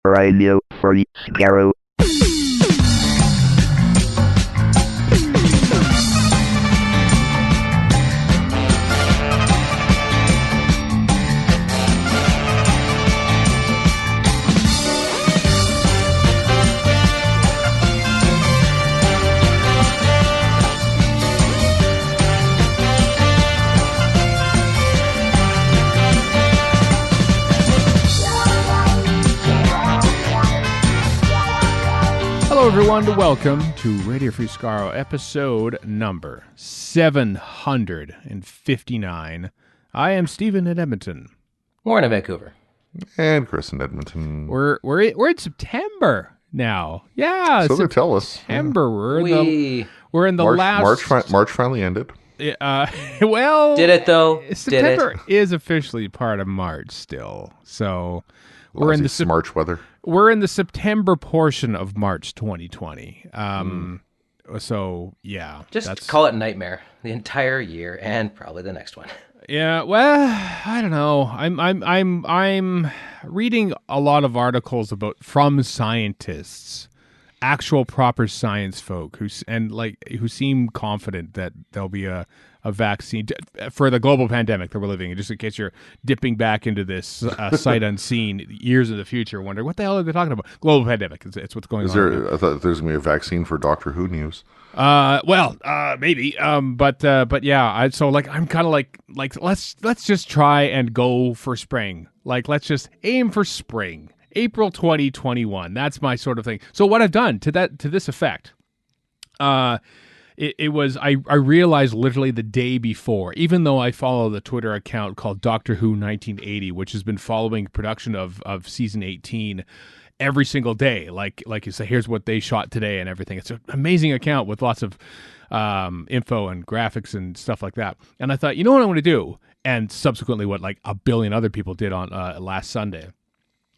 Radio Free Skaro. Hello everyone, welcome to Radio Free Skaro, episode number 759. I am Stephen in Edmonton. Warren in Vancouver. And Chris in Edmonton. We're in September now. Yeah, so they tell us. September. Yeah. We're in the last March finally ended. Well, did it though? September is officially part of March still. So we're in the March weather. We're in the September portion of March 2020. So yeah, just call it nightmare the entire year and probably the next one. Yeah, well, I don't know. I'm reading a lot of articles from scientists, actual proper science folk who seem confident that there'll be a vaccine for the global pandemic that we're living in. Just in case you're dipping back into this sight unseen years in the future, wondering what the hell are they talking about? Global pandemic. It's what's going on. I thought there's gonna be a vaccine for Doctor Who news. Maybe. But yeah. I'm kind of like let's just try and go for spring. Like let's just aim for spring. April 2021. That's my sort of thing. So what I've done to this effect, it was I realized literally the day before, even though I follow the Twitter account called Doctor Who 1980, which has been following production of season 18 every single day. Like you say, here's what they shot today and everything. It's an amazing account with lots of info and graphics and stuff like that. And I thought, you know what I'm going to do? And subsequently what like a billion other people did on last Sunday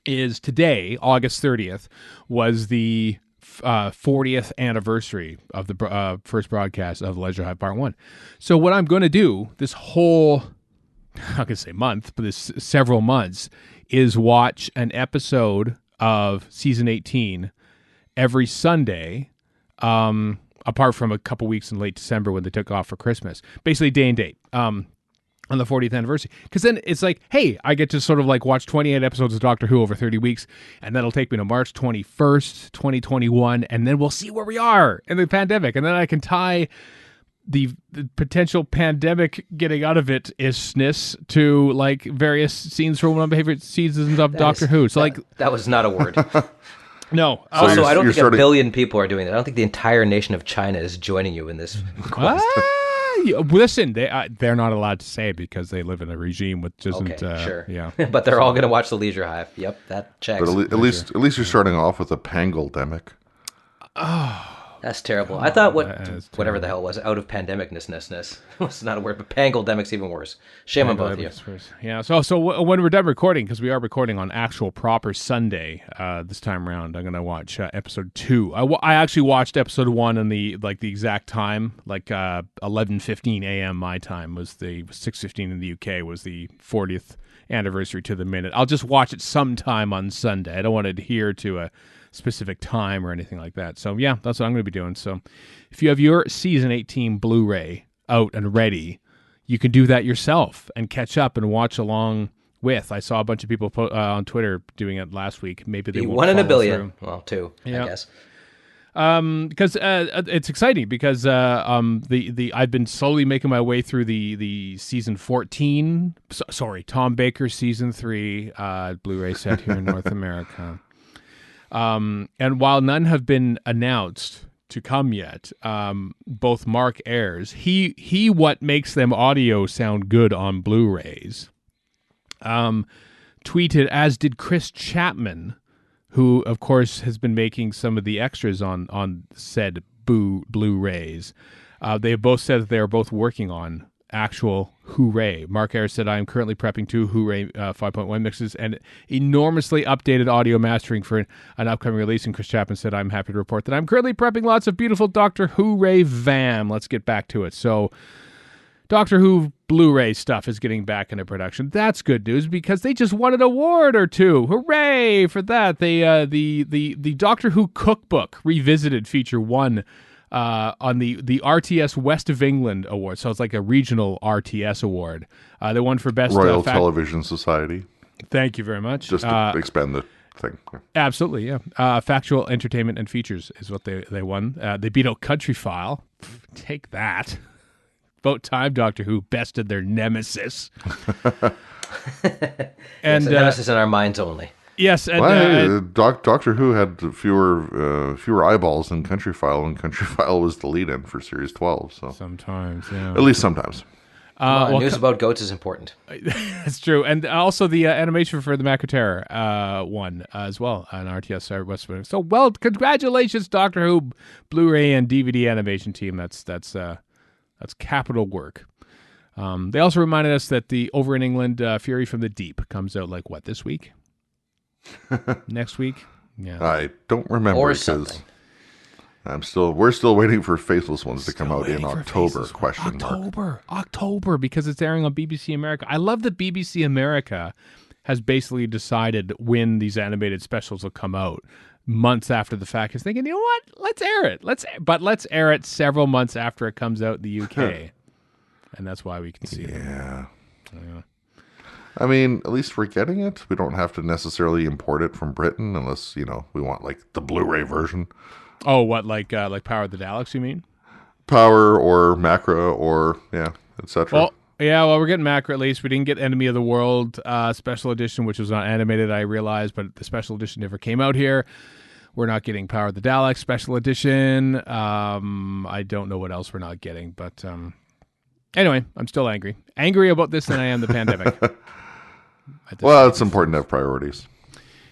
is today, August 30th, was the 40th anniversary of the first broadcast of Leisure Hive Part 1. So what I'm going to do this whole, I'm not going to say month, but this several months, is watch an episode of season 18 every Sunday, apart from a couple weeks in late December when they took off for Christmas. Basically day and date. On the 40th anniversary. Because then it's like, hey, I get to sort of like watch 28 episodes of Doctor Who over 30 weeks, and that'll take me to March 21st, 2021, and then we'll see where we are in the pandemic. And then I can tie the potential pandemic getting out of it isness to like various scenes from one of my favorite seasons of Doctor Who. So that was not a word. No. Also, I don't think a billion people are doing that. I don't think the entire nation of China is joining you in this quest. Listen, they're not allowed to say it because they live in a regime which isn't. Okay, sure. Yeah, but they're all going to watch the Leisure Hive. Yep, that checks. But at least you're starting off with a pangaldemic. Oh, that's terrible. I thought whatever the hell was out of pandemicness was not a word, but pangaldemic's even worse. Shame on both of you. Yeah. So when we're done recording, because we are recording on actual proper Sunday this time around, I'm going to watch episode 2. I actually watched episode 1 in the exact time, like 11:15 a.m. my time was the 6:15 in the UK was the 40th anniversary to the minute. I'll just watch it sometime on Sunday. I don't want to adhere to a specific time or anything like that. So yeah, that's what I'm going to be doing. So if you have your season 18 Blu-ray out and ready, you can do that yourself and catch up and watch along with. I saw a bunch of people on Twitter doing it last week. Maybe they won't 1 in a billion. Through. Well, 2, yeah. I guess. Because it's exciting because I've been slowly making my way through the season 14. Tom Baker season 3 Blu-ray set here in North America. And while none have been announced to come yet, both Mark Ayres, he what makes them audio sound good on Blu-rays, tweeted, as did Chris Chapman, who of course has been making some of the extras on said Blu-rays. They have both said that they are both working on actual Hooray. Mark Ayres said, I am currently prepping 2 Hooray 5.1 mixes and enormously updated audio mastering for an upcoming release. And Chris Chapman said, I'm happy to report that I'm currently prepping lots of beautiful Doctor Hooray VAM. Let's get back to it. So Doctor Who Blu-ray stuff is getting back into production. That's good news because they just won an award or two. Hooray for that! They the Doctor Who Cookbook Revisited feature won on the RTS West of England Award. So it's like a regional RTS award. They won for best Royal Television Society. Thank you very much. Just to expand the thing. Yeah. Absolutely, yeah. Factual entertainment and features is what they won. They beat out Country File. Take that. About time Doctor Who bested their nemesis. And nemesis in our minds only. Yes, and Doctor Who had fewer eyeballs than Country File, and Country File was the lead-in for Series 12. So sometimes, yeah. At least sometimes. News about goats is important. That's true, and also the animation for the Macroterror won as well on RTS West. So, well, congratulations, Doctor Who Blu-ray and DVD animation team. That's capital work. They also reminded us that the over in England Fury from the Deep comes out this week? Next week? Yeah, I don't remember or because something. we're still waiting for Faithless Ones to come out in October. October, because it's airing on BBC America. I love that BBC America has basically decided when these animated specials will come out months after the fact. Is thinking, you know what? Let's air it. Let's air it several months after it comes out in the UK, and that's why we can see it. Yeah. I mean, at least we're getting it. We don't have to necessarily import it from Britain unless, we want the Blu-ray version. Oh, what, like Power of the Daleks, you mean? Power or Macra or, etc. Well, we're getting Macra at least. We didn't get Enemy of the World special edition, which was not animated, I realized, but the special edition never came out here. We're not getting Power of the Daleks special edition. I don't know what else we're not getting, but anyway, I'm still angry. Angrier about this than I am the pandemic. Well, it's important to have priorities.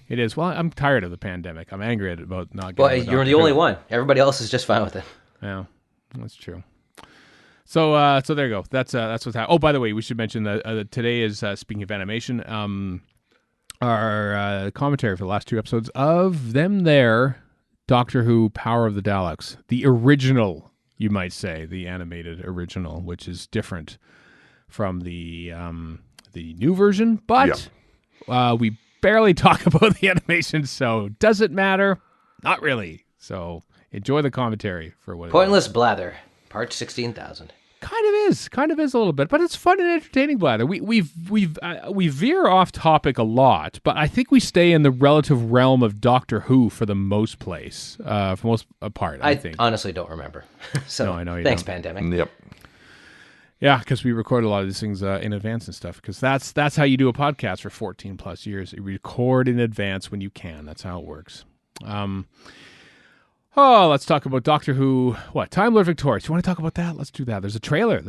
It is. Well, I'm tired of the pandemic. I'm angry about not getting. Well, you're the only one. Everybody else is just fine with it. Yeah, that's true. So there you go. That's what's happening. Oh, by the way, we should mention that today is speaking of animation. Our commentary for the last two episodes of Doctor Who: Power of the Daleks, the original, you might say, the animated original, which is different from the new version, but we barely talk about the animation, so does it matter? Not really. So enjoy the commentary for what Pointless Blather, part 16,000. Kind of is a little bit, but it's fun and entertaining blather. We veer off topic a lot, but I think we stay in the relative realm of Doctor Who for the most part. I think. Honestly don't remember. So no, I know you thanks, don't. pandemic. Yep. Yeah, because we record a lot of these things in advance and stuff. Because that's how you do a podcast for 14 plus years. You record in advance when you can. That's how it works. Let's talk about Doctor Who. What, Time Lord Victorious? You want to talk about that? Let's do that. There's a trailer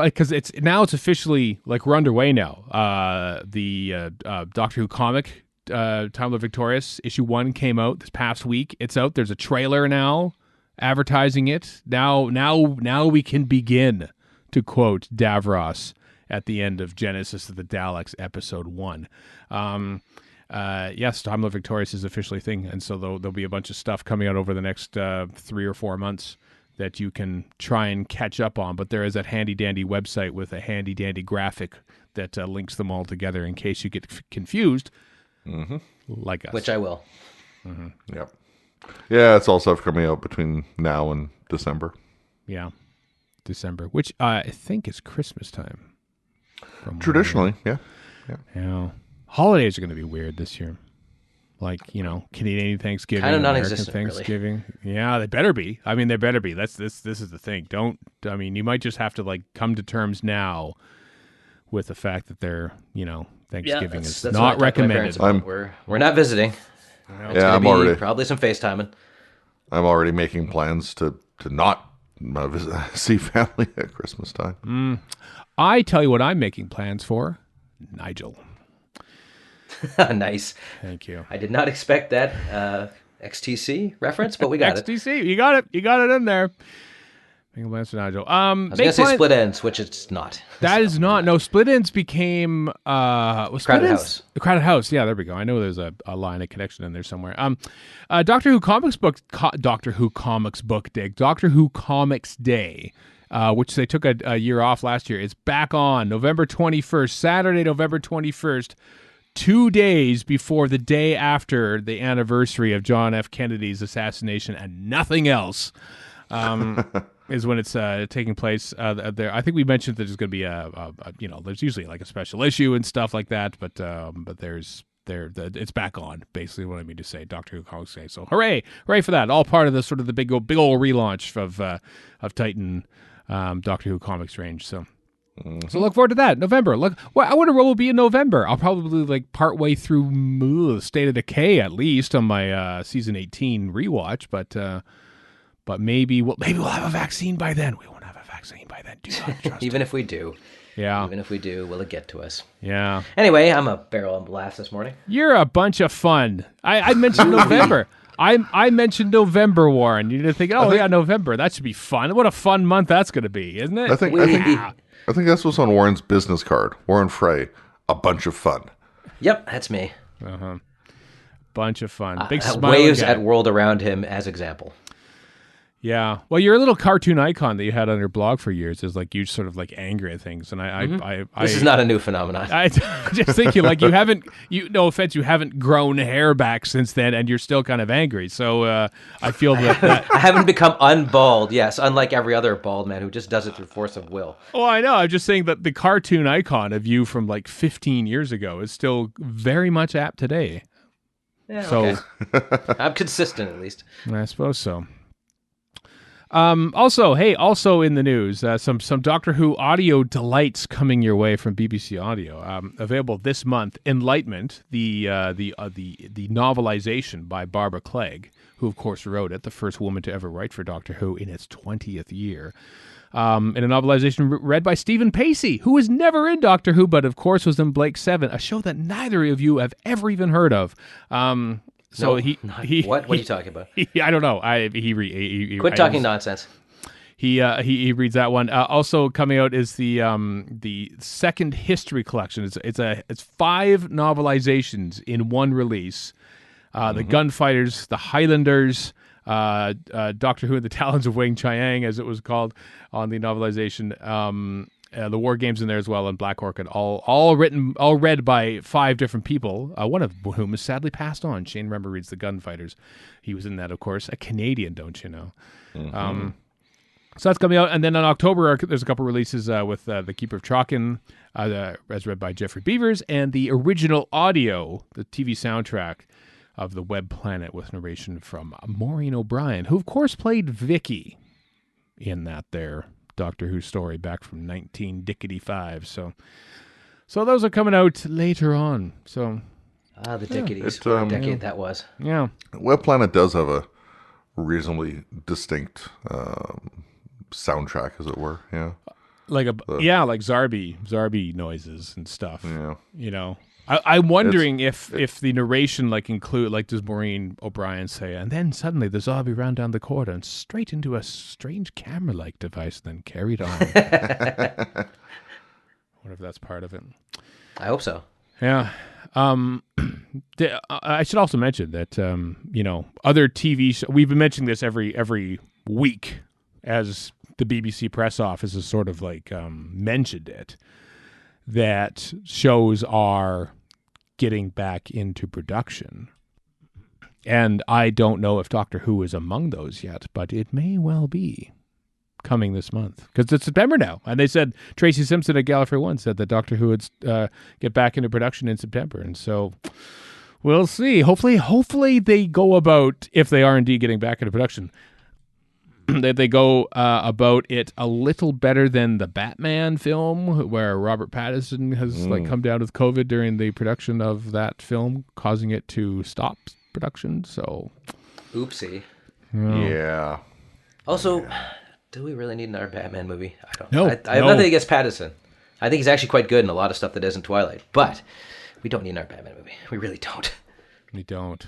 because it's officially we're underway now. The Doctor Who comic, Time Lord Victorious issue 1 came out this past week. It's out. There's a trailer now advertising it. Now we can begin. To quote Davros at the end of Genesis of the Daleks, episode 1. Yes, Time Lord Victorious is officially a thing, and so there'll be a bunch of stuff coming out over the next 3 or 4 months that you can try and catch up on. But there is that handy-dandy website with a handy-dandy graphic that links them all together in case you get confused, like us. Which I will. Mm-hmm. Yep. Yeah, it's all stuff coming out between now and December. Yeah. December, which I think is Christmas time. Traditionally, yeah. Holidays are going to be weird this year. Canadian Thanksgiving, kind of American non-existent, Thanksgiving. Really. Yeah, they better be. I mean, they better be. This is the thing. You might just have to come to terms now with the fact that they're, Thanksgiving is not recommended. We're not visiting. I'm already probably some FaceTiming. I'm already making plans to not see family at Christmas time. I tell you what I'm making plans for. Nigel. Nice. Thank you. I did not expect that XTC reference, but we got it. XTC, you got it. You got it in there. Making plans for Nigel. I was going to say Split Ends, which it's not. That is not. No, Split Ends became Crowded House. The Crowded House. Yeah, there we go. I know there's a line of connection in there somewhere. Doctor Who Comics Book Day which they took a year off last year. It's back on November 21st, Saturday, November 21st, 2 days before the day after the anniversary of John F. Kennedy's assassination and nothing else. Is when it's taking place there. I think we mentioned that there's going to be there's usually like a special issue and stuff like that, but it's back on. Basically, what I mean to say, Doctor Who Comics Day. So hooray for that! All part of the sort of the big old relaunch of Titan Doctor Who Comics range. So. So look forward to that. November. Look, well, I wonder what will be in November. I'll probably like partway through State of Decay at least on my season 18 rewatch, but maybe we'll have a vaccine by then. We won't have a vaccine by then. Do not trust Even if we do. Yeah. Even if we do, will it get to us? Yeah. Anyway, I'm a barrel and blast this morning. You're a bunch of fun. I mentioned November. I mentioned November, Warren. You're thinking, November. That should be fun. What a fun month that's going to be, isn't it? I think that's what's on Warren's business card. Warren Frey, a bunch of fun. Yep, that's me. Bunch of fun. Big smile. Waves at world around him as example. Yeah. Well, your little cartoon icon that you had on your blog for years is like you sort of like angry at things, and this is not a new phenomenon. I just think like you haven't. No offense, you haven't grown hair back since then, and you're still kind of angry. So I feel that I haven't become unbald. Yes, unlike every other bald man who just does it through force of will. Oh, I know. I'm just saying that the cartoon icon of you from like 15 years ago is still very much apt today. Yeah. So okay. I'm consistent at least. I suppose so. Also in the news, some Doctor Who audio delights coming your way from BBC Audio. Available this month. Enlightenment, the novelization by Barbara Clegg, who of course wrote it, the first woman to ever write for Doctor Who in its 20th year. In a novelization read by Stephen Pacey, who was never in Doctor Who, but of course was in Blake 7, a show that neither of you have ever even heard of. So what are you talking about? I don't know. He quit talking nonsense. He reads that one. Also coming out is the second history collection. It's 5 novelizations in one release. The Gunfighters, the Highlanders, Doctor Who and the Talons of Wing Chiang, as it was called on the novelization. The War Games in there as well, and Black Orchid, all read by 5 different people, one of whom has sadly passed on. Shane Rember reads The Gunfighters. He was in that, of course. A Canadian, don't you know? So that's coming out. And then in October, there's a couple releases with The Keeper of Traken, as read by Jeffrey Beavers, and the original audio, the TV soundtrack of The Web Planet with narration from Maureen O'Brien, who, of course, played Vicky in that there Doctor Who story back from 1955. So those are coming out later on. So the Dickities. What a decade that was. Yeah. Web Planet does have a reasonably distinct soundtrack, as it were. Yeah. Like like Zarby noises and stuff. Yeah. You know. I'm wondering if the narration does Maureen O'Brien say, and then suddenly the zombie ran down the corridor and straight into a strange camera-like device, then carried on. Wonder if that's part of it. I hope so. Yeah. I should also mention that other TV shows. We've been mentioning this every week as the BBC press office has sort of mentioned it. That shows are getting back into production. And I don't know if Doctor Who is among those yet, but it may well be coming this month. Because it's September now. And they said, Tracy Simpson at Galllifreyan said that Doctor Who would get back into production in September. And so we'll see. Hopefully they go about, if they are indeed getting back into production, that they go about it a little better than the Batman film, where Robert Pattinson has come down with COVID during the production of that film, causing it to stop production. So, oopsie. Yeah. Also, do we really need another Batman movie? I don't. No, I have nothing against Pattinson. I think he's actually quite good in a lot of stuff that isn't Twilight, but we don't need another Batman movie. We really don't. We don't.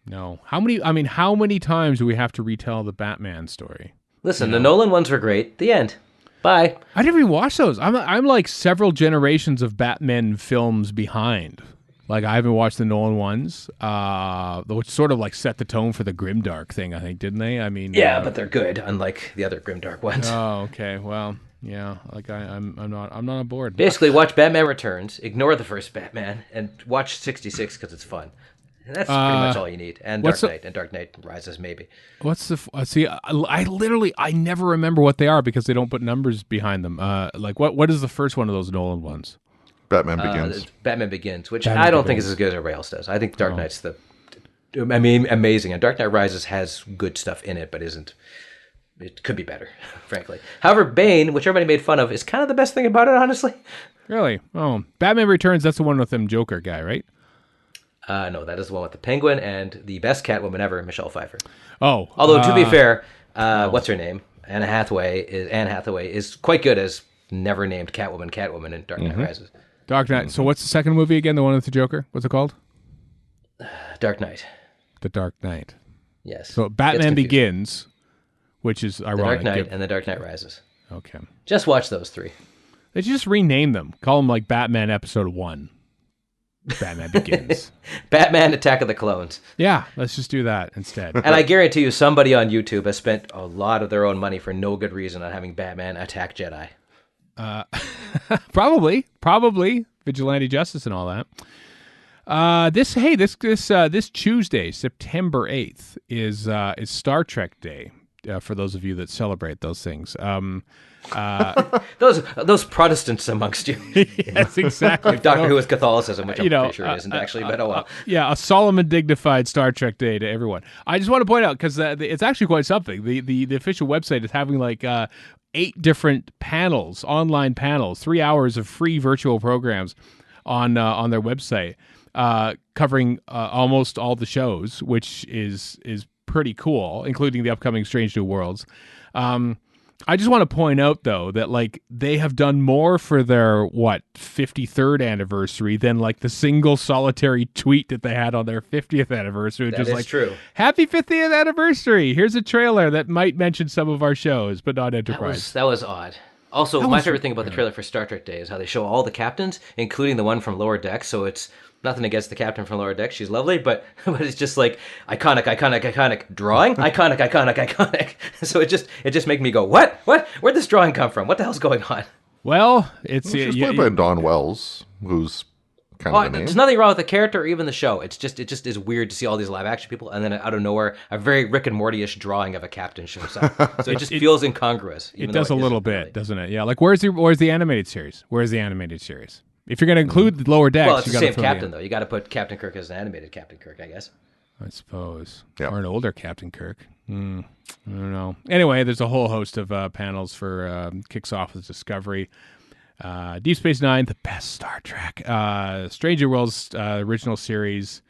No. How many times do we have to retell the Batman story? Listen, the Nolan ones were great. The end. Bye. I didn't even watch those. I'm like several generations of Batman films behind. Like, I haven't watched the Nolan ones, which sort of like set the tone for the grimdark thing, I think, didn't they? I mean, yeah, but they're good, unlike the other grimdark ones. Oh, okay. Well, yeah. Like, I'm not on board. Basically, watch Batman Returns, ignore the first Batman, and watch 66 because it's fun. And that's pretty much all you need. And Dark Knight and Dark Knight Rises, maybe. What's the see? I never remember what they are because they don't put numbers behind them. Like, what is the first one of those Nolan ones? Batman Begins. Batman Begins, which I don't think is as good as everybody else does. I think Dark Knight's amazing, and Dark Knight Rises has good stuff in it, but isn't. It could be better, frankly. However, Bane, which everybody made fun of, is kind of the best thing about it, honestly. Really? Oh, Batman Returns. That's the one with them Joker guy, right? No, that is the one with the Penguin and the best Catwoman ever, Michelle Pfeiffer. Oh, although to be fair, what's her name? Anne Hathaway is quite good as never named Catwoman in Dark Knight Rises. Dark Knight. So what's the second movie again? The one with the Joker? What's it called? Dark Knight. The Dark Knight. Yes. So Batman Begins, which is ironic. The Dark Knight and The Dark Knight Rises. Okay. Just watch those three. They just rename them. Call them like Batman Episode 1. Batman Begins. Batman Attack of the Clones. Yeah, let's just do that instead. And I guarantee you somebody on YouTube has spent a lot of their own money for no good reason on having Batman attack Jedi. Probably vigilante justice and all that. This Tuesday, September 8th is Star Trek Day. For those of you that celebrate those things, those Protestants amongst you. Yes, exactly. Doctor Who is Catholicism, which I'm pretty sure it isn't actually, but oh well. Yeah, a solemn and dignified Star Trek Day to everyone. I just want to point out because it's actually quite something. The official website is having like 8 different panels, online panels, 3 hours of free virtual programs on their website, covering almost all the shows, which is pretty cool, including the upcoming Strange New Worlds. I just want to point out, though, that like they have done more for their 53rd anniversary than like the single solitary tweet that they had on their 50th anniversary. That is like, true. Happy 50th anniversary! Here's a trailer that might mention some of our shows, but not Enterprise. That was odd. Also, my favorite thing about the trailer for Star Trek Day is how they show all the captains, including the one from Lower Decks. So it's nothing against the captain from Lower Decks. She's lovely, but it's just like iconic drawing, iconic. So it just made me go, what? Where'd this drawing come from? What the hell's going on? Well, she's played by Dawn Wells, who's kind of a name. There's nothing wrong with the character or even the show. It just is weird to see all these live action people, and then out of nowhere, a very Rick and Morty-ish drawing of a captain shows up. So it just feels incongruous. It does a little bit, doesn't it? Yeah, like where's the animated series? Where's the animated series? If you're going to include the Lower Decks, well, it's the same captain though. You got to put Captain Kirk as an animated Captain Kirk, I guess. I suppose, or an older Captain Kirk. I don't know. Anyway, there's a whole host of panels for kicks off with Discovery. Deep Space Nine, the best Star Trek. Stranger Worlds original series,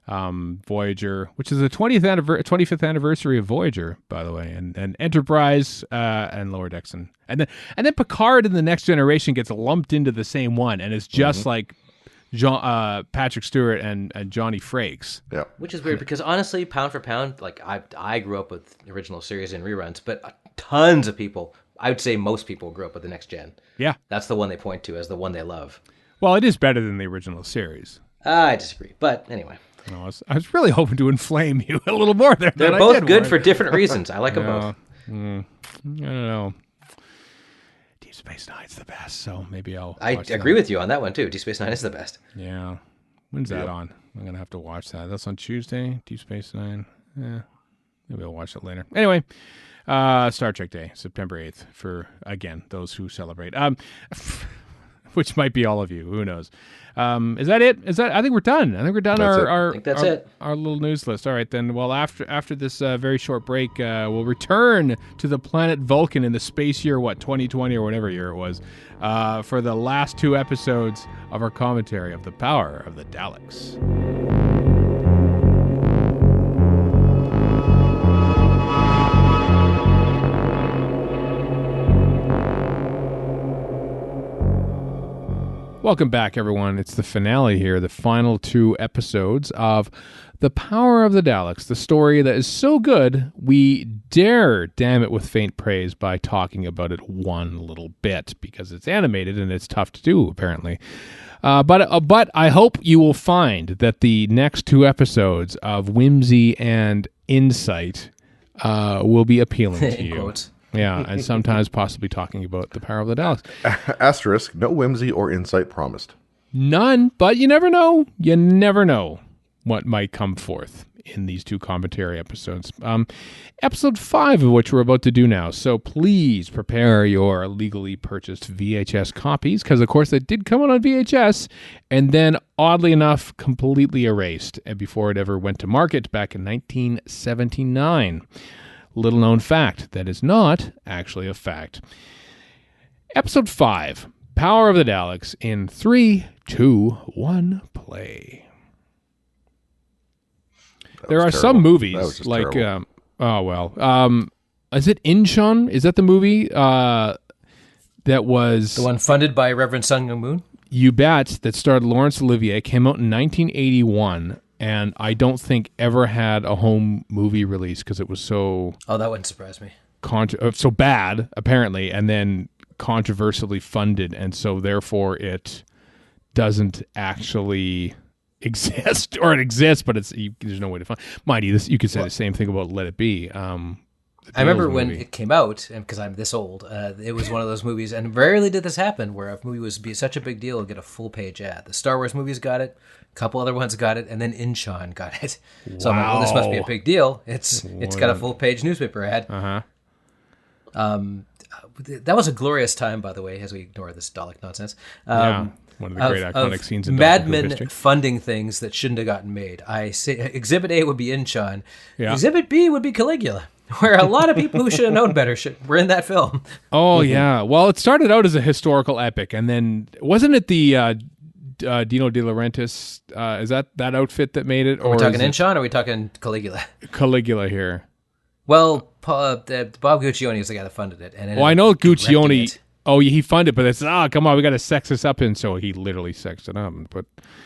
Voyager, which is the 25th anniversary of Voyager, by the way, and Enterprise and Lower Decks, and then Picard and the Next Generation gets lumped into the same one, and it's just like Patrick Stewart and Johnny Frakes. Yeah, which is weird because honestly, pound for pound, like I grew up with the original series and reruns, but tons of people. I would say most people grew up with the Next Gen. Yeah. That's the one they point to as the one they love. Well, it is better than the original series. I disagree. But anyway. No, I was really hoping to inflame you a little more there. They're both good for different reasons. I like them both. I don't know. Deep Space Nine's the best, so maybe I agree with you on that one, too. Deep Space Nine is the best. Yeah. When's that on? I'm going to have to watch that. That's on Tuesday, Deep Space Nine. Yeah. Maybe I'll watch it later. Anyway. Star Trek Day, September 8th, for, again, those who celebrate. Which might be all of you. Who knows? Is that it? I think we're done. I think we're done our little news list. All right, then. Well, after this very short break, we'll return to the planet Vulcan in the space year, 2020 or whatever year it was, for the last 2 episodes of our commentary of The Power of the Daleks. Welcome back, everyone. It's the finale here, the final 2 episodes of The Power of the Daleks, the story that is so good, we dare damn it with faint praise by talking about it one little bit, because it's animated and it's tough to do, apparently. But I hope you will find that the next 2 episodes of Whimsy and Insight will be appealing to you. Quotes. Yeah, and sometimes possibly talking about the power of the Daleks. Asterisk, no whimsy or insight promised. None, but you never know. You never know what might come forth in these 2 commentary episodes. Episode 5 of which we're about to do now. So please prepare your legally purchased VHS copies, because of course it did come out on VHS and then, oddly enough, completely erased before it ever went to market back in 1979. Little known fact that is not actually a fact. Episode 5, Power of the Daleks, in 3, 2, 1, play. There are some movies like, is it Incheon? Is that the movie that was the one funded by Reverend Sun Myung Moon? You bet. That starred Laurence Olivier. Came out in 1981, and I don't think ever had a home movie release because it was so. Oh, that wouldn't surprise me. So bad, apparently, and then controversially funded, and so therefore it doesn't actually exist, or it exists, but there's no way to find. Mind you, you could say the same thing about Let It Be. I remember when it came out, and because I'm this old, it was one of those movies, and rarely did this happen, where a movie was be such a big deal, it'll get a full page ad. The Star Wars movies got it, a couple other ones got it, and then Incheon got it. So I'm like, well, this must be a big deal. It's got a full page newspaper ad. That was a glorious time, by the way, as we ignore this Dalek nonsense. One of the great iconic scenes in Mad Doctor Who Men history. Funding things that shouldn't have gotten made. I say Exhibit A would be Incheon. Yeah. Exhibit B would be Caligula, where a lot of people who should have known better were in that film. Oh, yeah. Well, it started out as a historical epic, and then wasn't it the Dino De Laurentiis? Is that outfit that made it? Are we talking Incheon, or are we talking Caligula? Caligula here. Well, Bob Guccione is the guy that funded it. And I know Guccione. Oh, he funded, but it's come on, we got to sex this up, and so he literally sexed it up and put.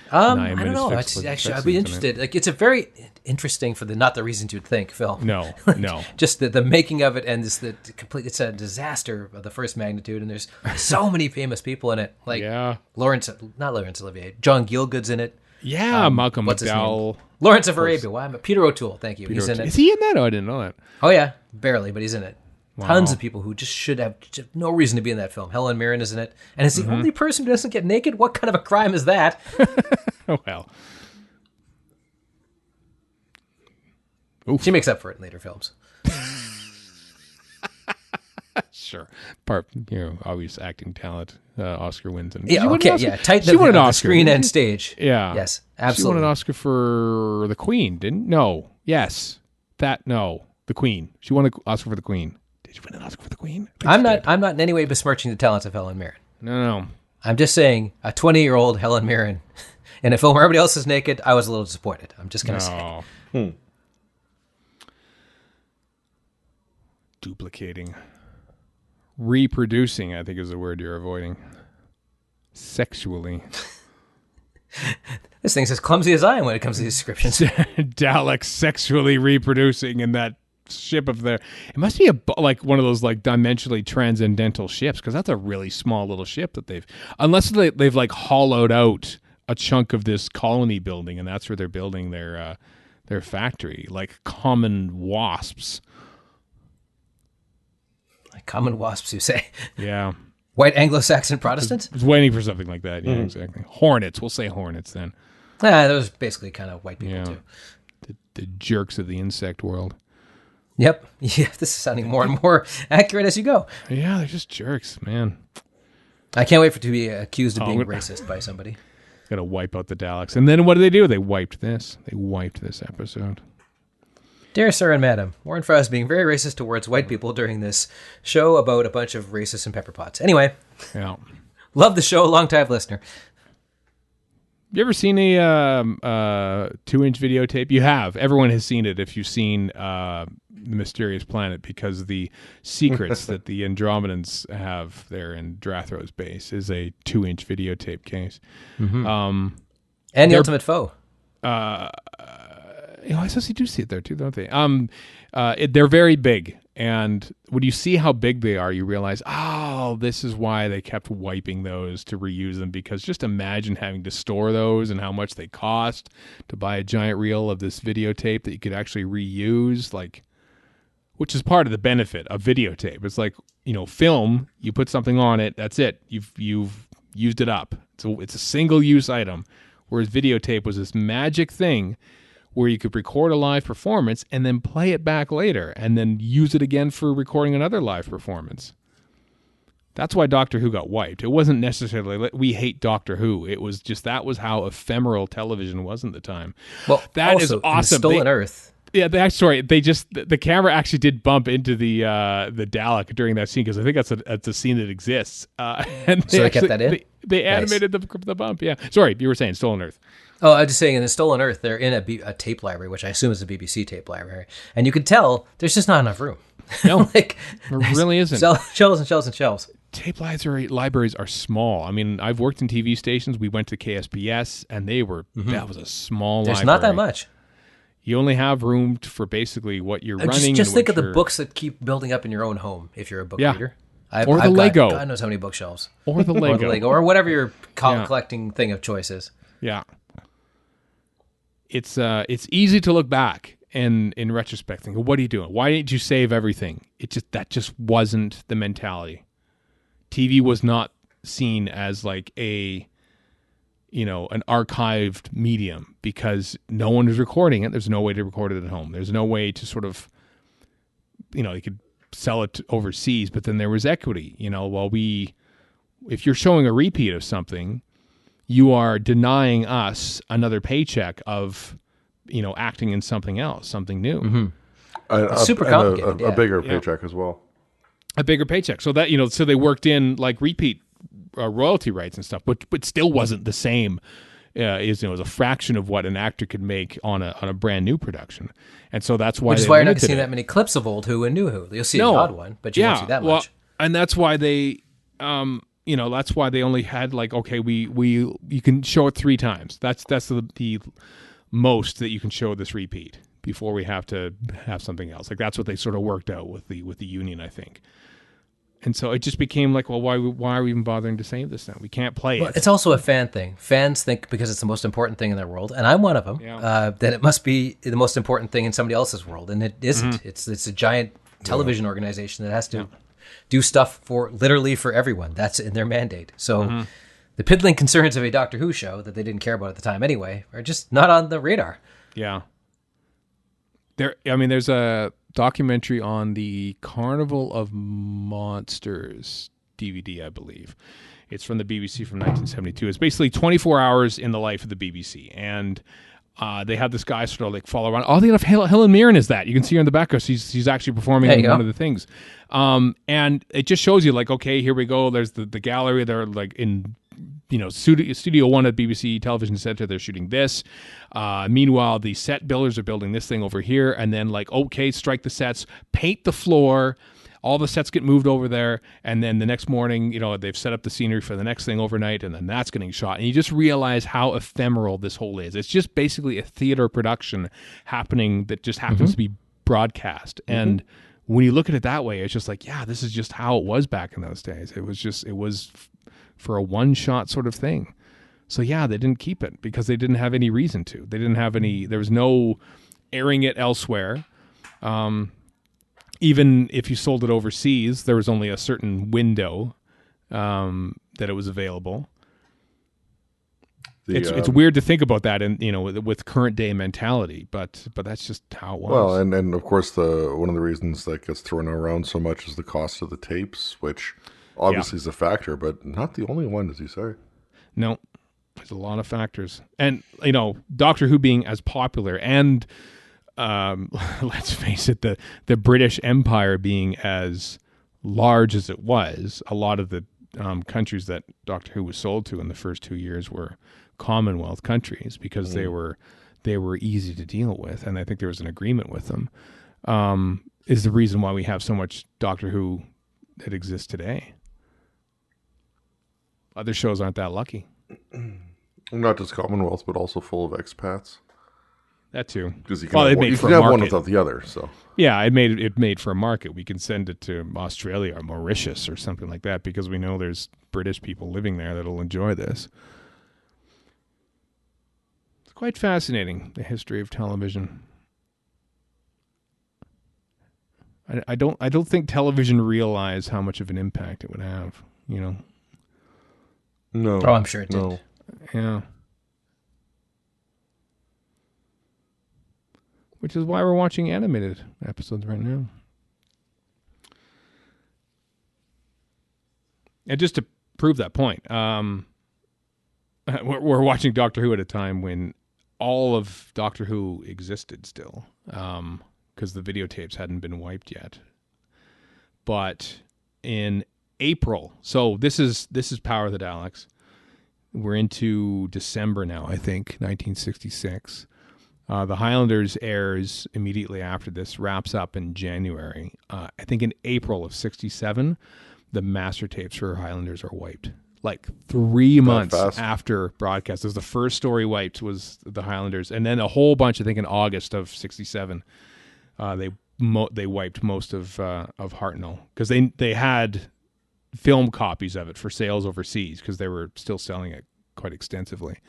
I don't know. Actually, I'd be interested. Like, it's a very interesting for not the reasons you'd think film. No, no. Just the making of it, and it's a disaster of the first magnitude, and there's so many famous people in it. Like not Laurence Olivier, John Gielgud's in it. Yeah, Malcolm McDowell. Lawrence of Arabia. Why? Peter O'Toole. Thank you. He's in it. Is he in that? Oh, I didn't know that. Oh yeah, barely, but he's in it. Wow. Tons of people who just have no reason to be in that film. Helen Mirren is in it, and is the only person who doesn't get naked. What kind of a crime is that? Oh well. She makes up for it in later films. Sure. Obvious acting talent. Oscar wins. And Yeah, okay, yeah. Tight she won an the Oscar. screen and stage. Yeah. Yes, absolutely. She won an Oscar for The Queen, didn't? No. Yes. No. The Queen. She won an Oscar for The Queen. Did you win an Oscar for The Queen? I'm not in any way besmirching the talents of Helen Mirren. No. I'm just saying, a 20-year-old Helen Mirren in a film where everybody else is naked, I was a little disappointed. I'm just going to say. Duplicating. Reproducing, I think, is the word you're avoiding. Sexually. This thing's as clumsy as I am when it comes to these descriptions. Daleks sexually reproducing in that ship of their. It must be one of those dimensionally transcendental ships, because that's a really small little ship that unless they've hollowed out a chunk of this colony building, and that's where they're building their factory, like common wasps. Like common wasps, you say? Yeah. White Anglo-Saxon Protestants? I was waiting for something like that. Yeah, exactly. Hornets. We'll say hornets then. Those basically kind of white people too. The jerks of the insect world. Yep. Yeah, this is sounding more and more accurate as you go. Yeah, they're just jerks, man. I can't wait to be accused of being racist by somebody. Got to wipe out the Daleks. And then what do? They wiped this. They wiped this episode. Dear sir and madam, Warren Frost being very racist towards white people during this show about a bunch of racists and pepper pots. Anyway, love the show, long-time listener. You ever seen a 2-inch videotape? You have. Everyone has seen it if you've seen The Mysterious Planet, because the secrets that the Andromedans have there in Drathro's base is a 2-inch videotape case. And The Ultimate Foe. I suppose you do see it there too, don't they? They're very big, and when you see how big they are, you realize, oh, this is why they kept wiping those to reuse them. Because just imagine having to store those and how much they cost to buy a giant reel of this videotape that you could actually reuse, which is part of the benefit of videotape. It's like, film. You put something on it, that's it. You've used it up. So it's a single use item, whereas videotape was this magic thing where you could record a live performance and then play it back later and then use it again for recording another live performance. That's why Doctor Who got wiped. It wasn't necessarily we hate Doctor Who. It was just that was how ephemeral television was at the time. Well, that also, is awesome. Stolen Earth. Yeah, the camera actually did bump into the Dalek during that scene, because I think that's a scene that exists. And so they kept that in? They animated the bump, yeah. Sorry, you were saying Stolen Earth. Oh, I was just saying, in the Stolen Earth, they're in a tape library, which I assume is a BBC tape library. And you can tell there's just not enough room. No, there really isn't. Shelves and shelves and shelves. Tape libraries are small. I mean, I've worked in TV stations. We went to KSBS, and that was a small library. There's not that much. You only have room for basically what you're running. Just think of the books that keep building up in your own home if you're a book reader. Or the Lego. God knows how many bookshelves. Or the Lego. Or whatever your collecting thing of choice is. Yeah. It's easy to look back and in retrospect think, what are you doing? Why didn't you save everything? That just wasn't the mentality. TV was not seen as like an archived medium, because no one is recording it. There's no way to record it at home. There's no way to sort of, you could sell it overseas, but then there was equity. If you're showing a repeat of something, you are denying us another paycheck of, acting in something else, something new. Mm-hmm. Super complicated. A bigger paycheck as well. A bigger paycheck. So that, so they worked in like repeat royalty rights and stuff, but still wasn't the same. It was a fraction of what an actor could make on a brand new production, and so that's why. Which is why you're not going to see that many clips of old Who and new Who. You'll see the odd one, but you won't see that much. And that's why they, that's why they only had like, okay, you can show it 3 times. That's the most that you can show this repeat before we have to have something else. Like that's what they sort of worked out with the union, I think. And so it just became like, well, why are we even bothering to save this now? We can't play it. It's also a fan thing. Fans think because it's the most important thing in their world, and I'm one of them, that it must be the most important thing in somebody else's world, and it isn't. Mm-hmm. It's a giant television organization that has to do stuff literally for everyone. That's in their mandate. So the piddling concerns of a Doctor Who show that they didn't care about at the time anyway are just not on the radar. Yeah. There's a documentary on the Carnival of Monsters DVD, I believe. It's from the BBC from 1972. It's basically 24 hours in the life of the BBC, and they have this guy sort of like follow around. Oddly enough, Helen Mirren is that. You can see her in the background. She's actually performing in one of the things, and it just shows you like, okay, here we go. There's the gallery. They're like in Studio 1 at BBC Television Centre, they're shooting this. Meanwhile, the set builders are building this thing over here, and then like, okay, strike the sets, paint the floor, all the sets get moved over there, and then the next morning, they've set up the scenery for the next thing overnight, and then that's getting shot. And you just realize how ephemeral this whole is. It's just basically a theater production happening that just happens to be broadcast. And when you look at it that way, it's just like, yeah, this is just how it was back in those days. It was for a one-shot sort of thing. So yeah, they didn't keep it because they didn't have any reason to. There was no airing it elsewhere. Even if you sold it overseas, there was only a certain window that it was available. It's weird to think about that, and with current day mentality, but that's just how it was. Well, and of course, one of the reasons that gets thrown around so much is the cost of the tapes, which obviously is a factor, but not the only one, as you say. No, there's a lot of factors, and Doctor Who being as popular, and let's face it, the British Empire being as large as it was, a lot of the countries that Doctor Who was sold to in the first 2 years were Commonwealth countries because they were easy to deal with, and I think there was an agreement with them. Is the reason why we have so much Doctor Who that exists today. Other shows aren't that lucky. Not just Commonwealth, but also full of expats. That too. Because you can have, you can have one without the other. So yeah, it made for a market. We can send it to Australia or Mauritius or something like that because we know there's British people living there that'll enjoy this. It's quite fascinating, the history of television. I don't think television realized how much of an impact it would have. You know. No. Oh, I'm sure it did. No. Yeah. Which is why we're watching animated episodes right now. And just to prove that point, we're watching Doctor Who at a time when all of Doctor Who existed still, because the videotapes hadn't been wiped yet. But in April, so this is Power of the Daleks. We're into December now, I think, 1966. The Highlanders airs immediately after this, wraps up in January. I think in April of 67, the master tapes for Highlanders are wiped. Like 3 months after broadcast. It was the first story wiped was the Highlanders. And then a whole bunch, I think in August of 67, they wiped most of Hartnell. Because they had film copies of it for sales overseas because they were still selling it quite extensively.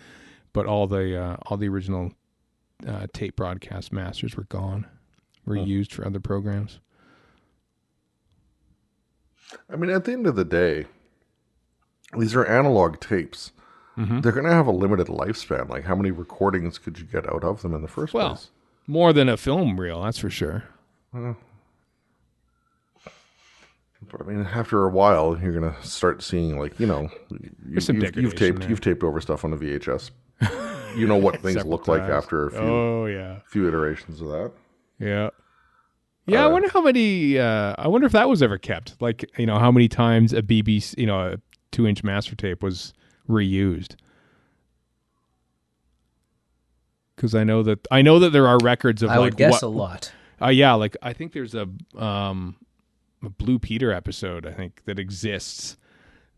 But all the original tape broadcast masters were gone, were used for other programs. I mean, at the end of the day, these are analog tapes. Mm-hmm. They're going to have a limited lifespan. Like, how many recordings could you get out of them in the first place? More than a film reel, that's for sure. But I mean, after a while, you're going to start seeing, like, you know, you've taped over stuff on a VHS. You know what things look like after a few iterations of that. Yeah. Yeah, I wonder how many, I wonder if that was ever kept. Like, you know, how many times a BBC, you know, a 2-inch master tape was reused. Because I know that there are records of, I would guess a lot. Yeah, like, I think there's a Blue Peter episode, I think, that exists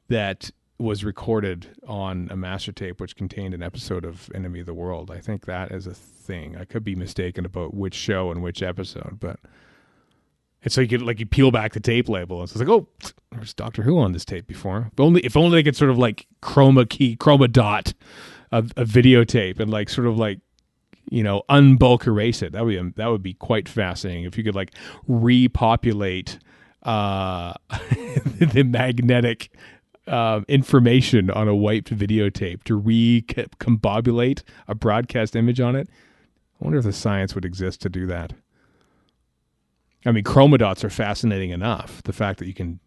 that was recorded on a master tape which contained an episode of Enemy of the World. I think that is a thing. I could be mistaken about which show and which episode, but it's so you peel back the tape label and it's like, oh, there's Doctor Who on this tape before. If only they could sort of like chroma dot a videotape and like sort of like, you know, unbulk erase it. That would be quite fascinating if you could like repopulate the magnetic information on a wiped videotape to recombobulate a broadcast image on it. I wonder if the science would exist to do that. I mean, chroma dots are fascinating enough. The fact that you can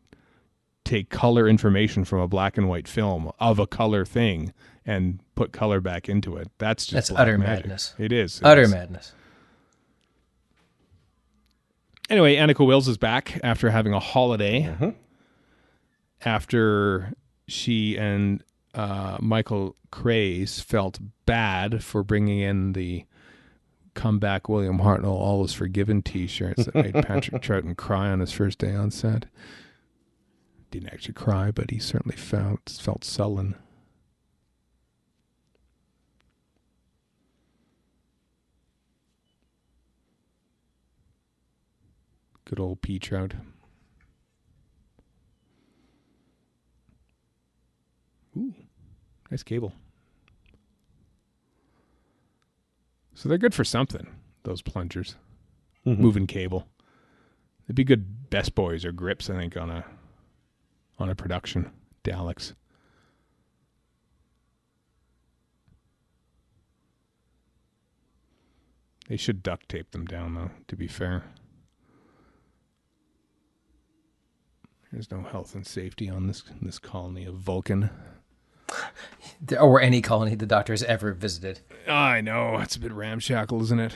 take color information from a black and white film of a color thing and put color back into it. That's utter madness. It is. Utter madness. Anyway, Annika Wills is back after having a holiday. Mm-hmm. After she and Michael Craze felt bad for bringing in the comeback William Hartnell All Is Forgiven t-shirts that made Patrick Troughton cry on his first day on set. Didn't actually cry, but he certainly felt sullen. Good old P. Trout. Ooh, nice cable. So they're good for something, those plungers. Mm-hmm. Moving cable. They'd be good best boys or grips, I think, on a production. Daleks. They should duct tape them down, though, to be fair. There's no health and safety on this colony of Vulcan. Or any colony the Doctor has ever visited. I know. It's a bit ramshackle, isn't it?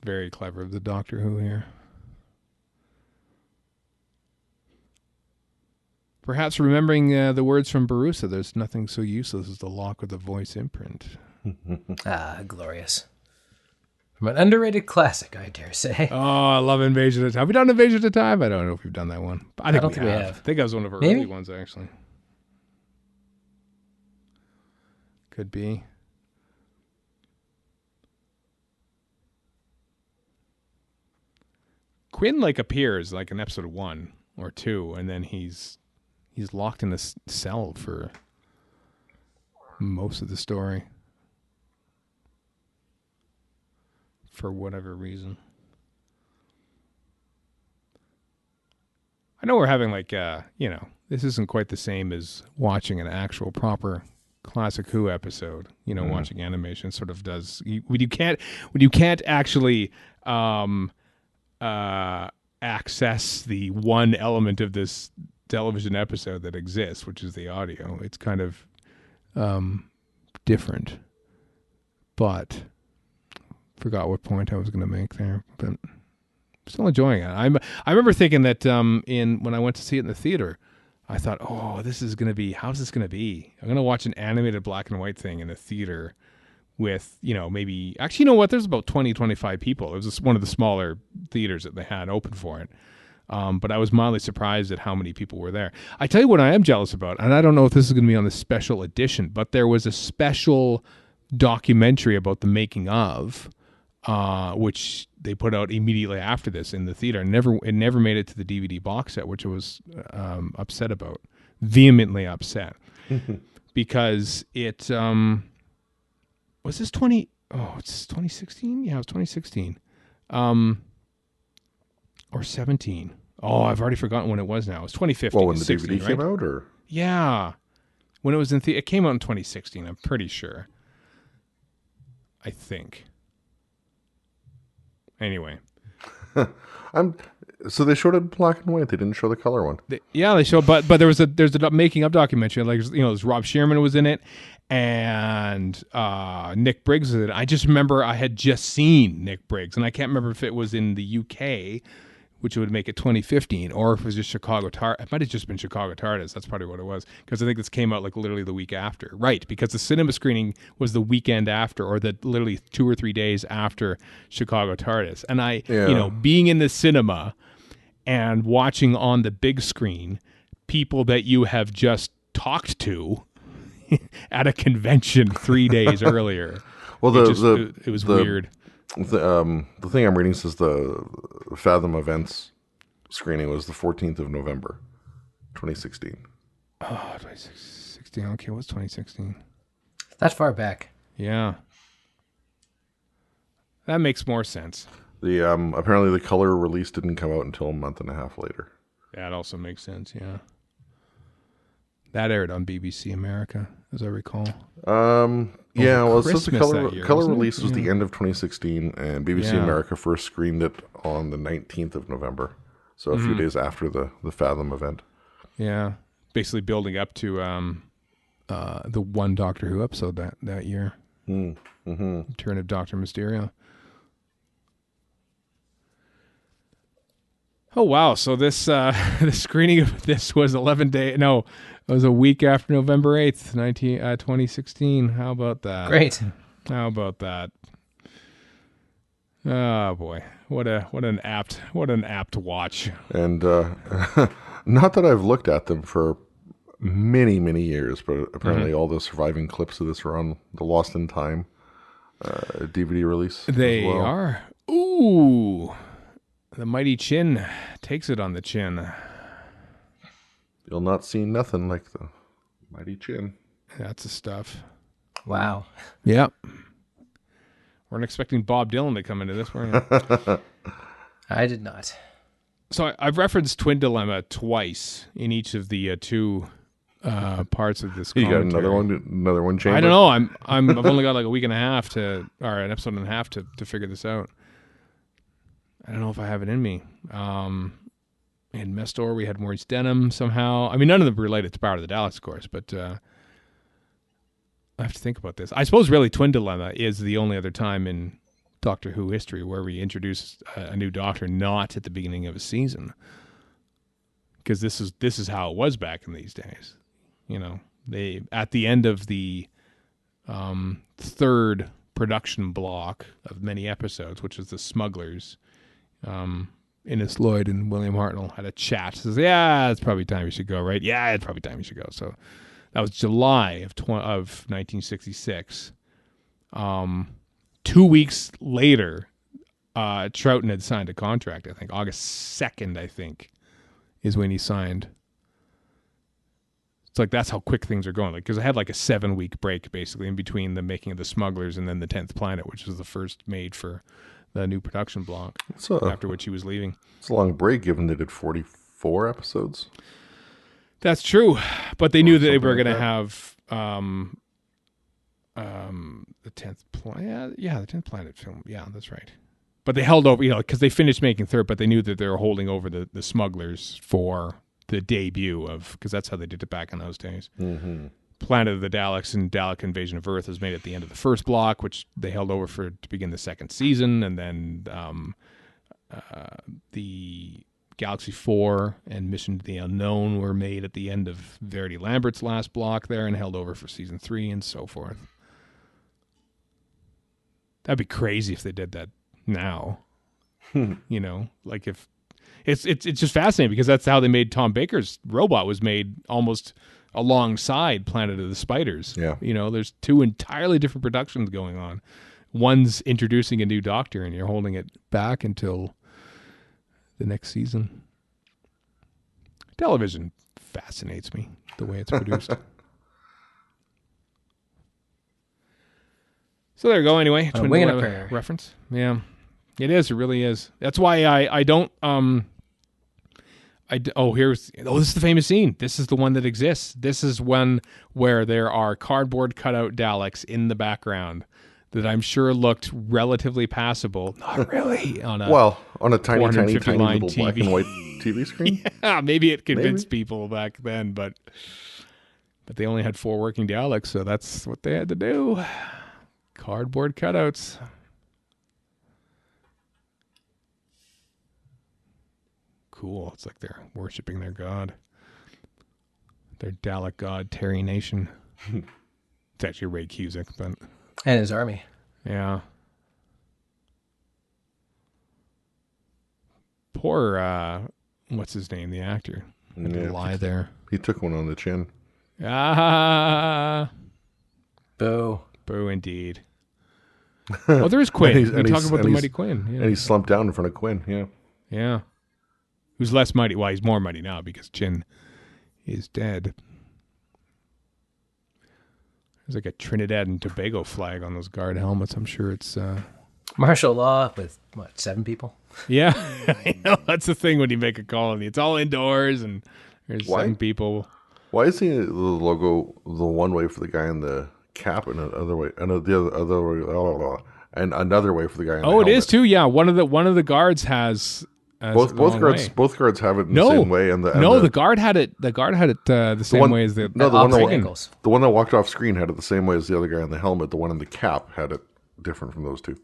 Very clever of the Doctor Who here. Perhaps remembering the words from Barusa, there's nothing so useless as the lock with the voice imprint. Ah, glorious. From an underrated classic, I dare say. Oh, I love Invasion of Time. Have we done Invasion of Time? I don't know if we've done that one. I don't think we have. I think that was one of our early ones, actually. Could be. Quinn appears in episode 1 or 2, and then he's locked in this cell for most of the story for whatever reason. I know we're having this isn't quite the same as watching an actual proper classic Who episode. Watching animation sort of does when you can't actually access the one element of this television episode that exists, which is the audio. It's kind of different, but forgot what point I was going to make there, but still enjoying it. I remember thinking that when I went to see it in the theater, I thought, how's this going to be? I'm going to watch an animated black and white thing in a theater with, maybe, actually, you know what? There's about 20, 25 people. It was just one of the smaller theaters that they had open for it. But I was mildly surprised at how many people were there. I tell you what I am jealous about, and I don't know if this is going to be on the special edition, but there was a special documentary about the making of, which they put out immediately after this in the theater. It never made it to the DVD box set, which I was upset about, vehemently upset, because it was this 20. Oh, it's 2016. Yeah, it was 2016, or 17. Oh, I've already forgotten when it was now. It was 2015. Well, when the DVD came out, or yeah, when it was in it came out in 2016. I'm pretty sure. I think. Anyway, so they showed it in black and white. They didn't show the color one. They showed, but there's a making of documentary. There's Rob Shearman was in it, and Nick Briggs was in it. I just remember I had just seen Nick Briggs, and I can't remember if it was in the UK, which would make it 2015, or if it was just Chicago TARDIS. It might have just been Chicago TARDIS. That's probably what it was, because I think this came out literally the week after. Right, because the cinema screening was the weekend after, or literally 2 or 3 days after Chicago TARDIS. And being in the cinema and watching on the big screen people that you have just talked to at a convention 3 days earlier. Well, it was weird. The thing I'm reading says the Fathom Events screening was the 14th of November, 2016. Oh, 2016. Okay, what's 2016? That far back. Yeah. That makes more sense. The apparently the color release didn't come out until a month and a half later. That also makes sense, yeah. That aired on BBC America, as I recall. Yeah, well, it says the year, color release was the end of 2016, and BBC America first screened it on the 19th of November, so a few days after the Fathom event. Yeah, basically building up to the one Doctor Who episode that year. Return of Dr. Mysterio. Oh, wow. So this the screening of this was 11 days. No, it was a week after November 8th, 2016. How about that? Great. How about that? Oh, boy. What an apt watch. And not that I've looked at them for many, many years, but apparently all the surviving clips of this are on the Lost in Time DVD release. They are. Ooh. The mighty chin takes it on the chin. You'll not see nothing like the mighty chin. That's the stuff. Wow. Yep. Weren't expecting Bob Dylan to come into this, were you? I did not. So I've referenced Twin Dilemma twice in each of the two parts of this commentary. You got another one, Chamber? I don't know. I've only got like a week and a half or an episode and a half to figure this out. I don't know if I have it in me. In Mestor, we had Maurice Denham somehow. I mean, none of them related to Power of the Daleks, of course, but I have to think about this. I suppose really Twin Dilemma is the only other time in Doctor Who history where we introduce a new Doctor not at the beginning of a season. Because this is how it was back in these days. They at the end of the third production block of many episodes, which is The Smugglers. Innes Lloyd and William Hartnell had a chat. Says, "Yeah, it's probably time you should go, right? Yeah, it's probably time you should go." So that was July of 1966. 2 weeks later, Troughton had signed a contract. I think August 2nd, I think, is when he signed. It's like that's how quick things are going. Like, because I had like a 7-week break basically in between the making of The Smugglers and then The 10th Planet, which was the first made for the new production block. After which he was leaving. It's a long break, given they did 44 episodes. That's true, but they knew that they were going to have the 10th Planet. Yeah, the 10th Planet film. Yeah, that's right. But they held over, because they finished making third, but they knew that they were holding over the Smugglers for the debut of, because that's how they did it back in those days. Mm-hmm. Planet of the Daleks and Dalek Invasion of Earth was made at the end of the first block, which they held over to begin the second season, and then the Galaxy 4 and Mission to the Unknown were made at the end of Verity Lambert's last block there and held over for season 3 and so forth. That'd be crazy if they did that now. Like if it's just fascinating because that's how they made Tom Baker's robot was made almost alongside Planet of the Spiders. Yeah. There's two entirely different productions going on. One's introducing a new Doctor and you're holding it back until the next season. Television fascinates me, the way it's produced. So there you go. Anyway, Wing and a Prayer reference. Yeah, it is. It really is. That's why I don't. This is the famous scene. This is the one that exists. This is one where there are cardboard cutout Daleks in the background that I'm sure looked relatively passable. Not really on a tiny little TV. black and white TV screen. Yeah, maybe it convinced people back then, but they only had 4 working Daleks, so that's what they had to do. Cardboard cutouts. Cool. It's like they're worshiping their god. Their Dalek god, Terry Nation. It's actually Ray Cusick, but... And his army. Yeah. Poor, what's his name, the actor? Had to lie there. He took one on the chin. Ah. Boo. Boo, indeed. Oh, there's Quinn. We talked about the Mighty Quinn. Yeah. And he slumped down in front of Quinn, yeah. Yeah. Who's less mighty? Well, he's more mighty now because Chin is dead. There's like a Trinidad and Tobago flag on those guard helmets. I'm sure it's... Martial law with, 7 people? Yeah. I know. That's the thing when you make a colony. It's all indoors and there's 7 people. Why is the logo the one way for the guy in the cap and another way, and another way for the guy in the helmet? It is too. Yeah, one of the guards has both guards have it in the same way. The guard had it. The guard had it the same way as the one that walked off screen had it the same way as the other guy in the helmet. The one in the cap had it different from those two.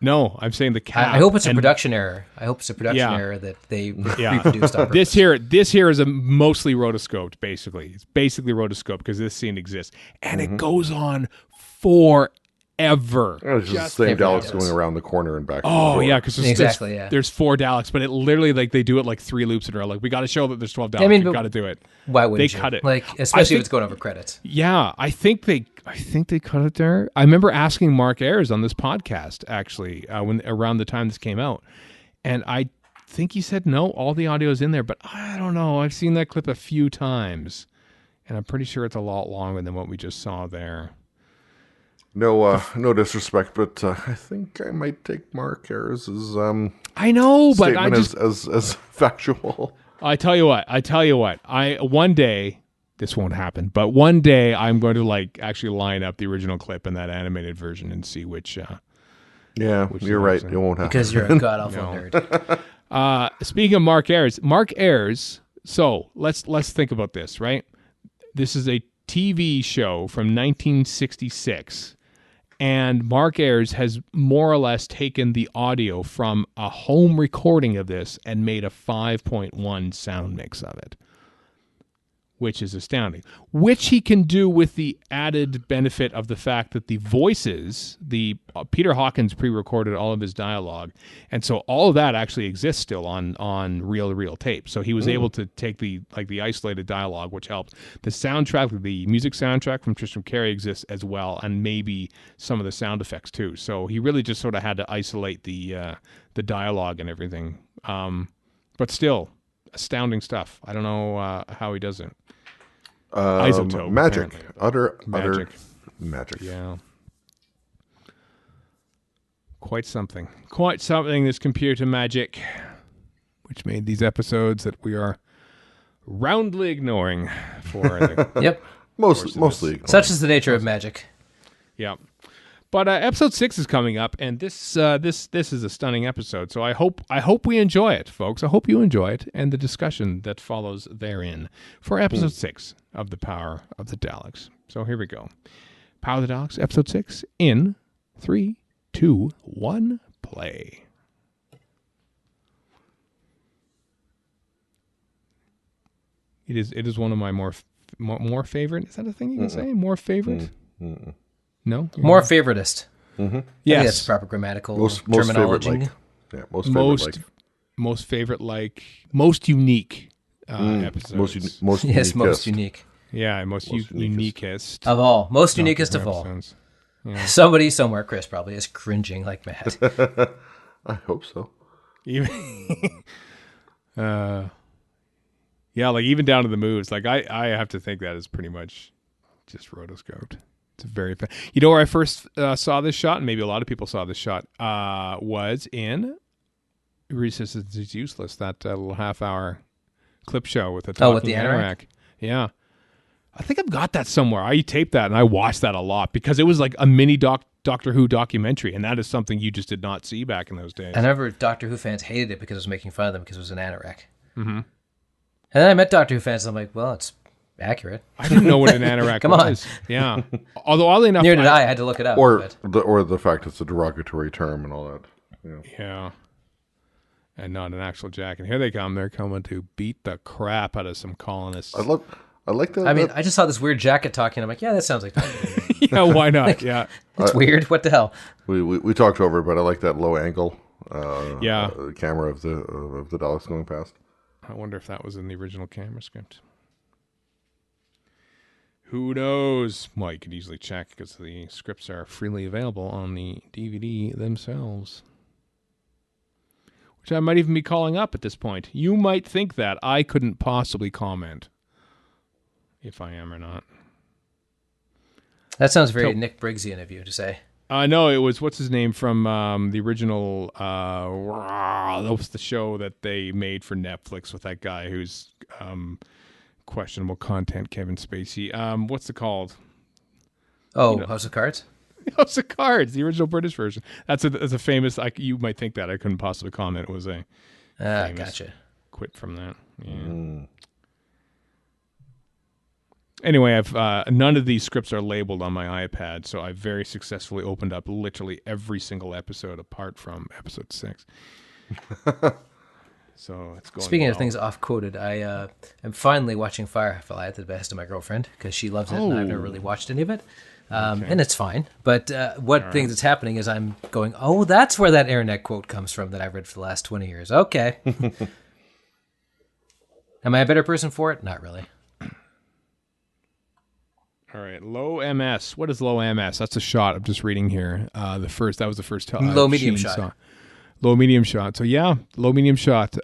No, I'm saying the cap. I hope it's a production error. Error that they reproduced on purpose. This here is a mostly rotoscoped, basically. It's basically rotoscoped because this scene exists. And it goes on forever. It's just the same Daleks going around the corner and back. Oh, yeah, because there's 4 Daleks, but it literally, they do it like 3 loops in a row. Like, we got to show that there's 12 Daleks. We've got to do it. Why wouldn't they you? cut it? Especially if it's going over credits. Yeah, I think they cut it there. I remember asking Mark Ayres on this podcast, actually, when around the time this came out. And I think he said, no, all the audio's in there. But I don't know. I've seen that clip a few times. And I'm pretty sure it's a lot longer than what we just saw there. No disrespect, but I think I might take Mark Ayres' I know, but I just as factual. I tell you what. One day, this won't happen, but one day I'm going to actually line up the original clip and that animated version and see which. You're right. It won't happen because you're a god awful nerd. Speaking of Mark Ayres. So let's think about this, right? This is a TV show from 1966. And Mark Ayres has more or less taken the audio from a home recording of this and made a 5.1 sound mix of it. which is astounding, which he can do with the added benefit of the fact that the voices, Peter Hawkins pre-recorded all of his dialogue, and so all of that actually exists still on reel-to-reel tape. So he was able to take the isolated dialogue, which helped. The soundtrack, the music soundtrack from Tristram Cary exists as well, and maybe some of the sound effects too. So he really just sort of had to isolate the dialogue and everything. But still, astounding stuff. I don't know how he does it. Isotope, magic, apparently. utter magic. Yeah, quite something. This computer magic, which made these episodes that we are roundly ignoring for. Yep, mostly ignoring. Such is the nature of magic. Yeah. But episode 6 is coming up, and this is a stunning episode. So I hope we enjoy it, folks. I hope you enjoy it and the discussion that follows therein for episode 6 of The Power of the Daleks. So here we go. Power of the Daleks, episode 6, in 3, 2, 1, play. It is one of my more favorite. Is that a thing you can say? More favorite? No? More favoritist. Mm-hmm. Yes. That's proper grammatical most terminology. Favorite, like. Yeah, most favorite, like, most unique episode. Most unique. Yeah, most uniquest. Of all. Most uniquest of all. Yeah. Somebody somewhere, Chris, probably is cringing like mad. I hope so. Even, yeah, like even down to the moves. Like I have to think that is pretty much just rotoscoped. It's very You know where I first saw this shot, and maybe a lot of people saw this shot, was in Resistance is Useless, that little half-hour clip show with the talking with the anorak? Yeah. I think I've got that somewhere. I taped that, and I watched that a lot, because it was like a mini Doctor Who documentary, and that is something you just did not see back in those days. I remember Doctor Who fans hated it because it was making fun of them because it was an anorak. Mm-hmm. And then I met Doctor Who fans, and I'm like, well, it's accurate. I didn't know what an anorak was. Yeah. Although, oddly enough... Neither did I had to look it up. Or the fact it's a derogatory term and all that. Yeah. And not an actual jacket. Here they come. They're coming to beat the crap out of some colonists. I like that. I mean, I just saw this weird jacket talking. I'm like, yeah, that sounds like Doctor Who. Yeah, why not? Yeah. It's weird. What the hell? We talked over it, but I like that low angle camera of the Daleks going past. I wonder if that was in the original camera script. Who knows? Well, you could easily check because the scripts are freely available on the DVD themselves. Which I might even be calling up at this point. You might think that. I couldn't possibly comment if I am or not. That sounds very Nick Briggsian of you to say. No, it was, what's his name from the original, that was the show that they made for Netflix with that guy who's questionable content, Kevin Spacey. What's it called? Oh, House of Cards? House of Cards, the original British version. That's a famous, you might think that. I couldn't possibly comment. It was a gotcha. Quit from that. Yeah. Anyway, I've none of these scripts are labeled on my iPad, so I've very successfully opened up literally every single episode apart from episode 6. So it's going. Speaking of things off-quoted, I am finally watching Firefly at the behest of my girlfriend because she loves it, and I've never really watched any of it. And it's fine. But thing that's happening is I'm going, oh, that's where that internet quote comes from that I've read for the last 20 years. Okay. Am I a better person for it? Not really. All right, low MS. What is low MS? That's a shot. I'm just reading here. That was the first low medium shot. Low medium shot. So yeah, low medium shot.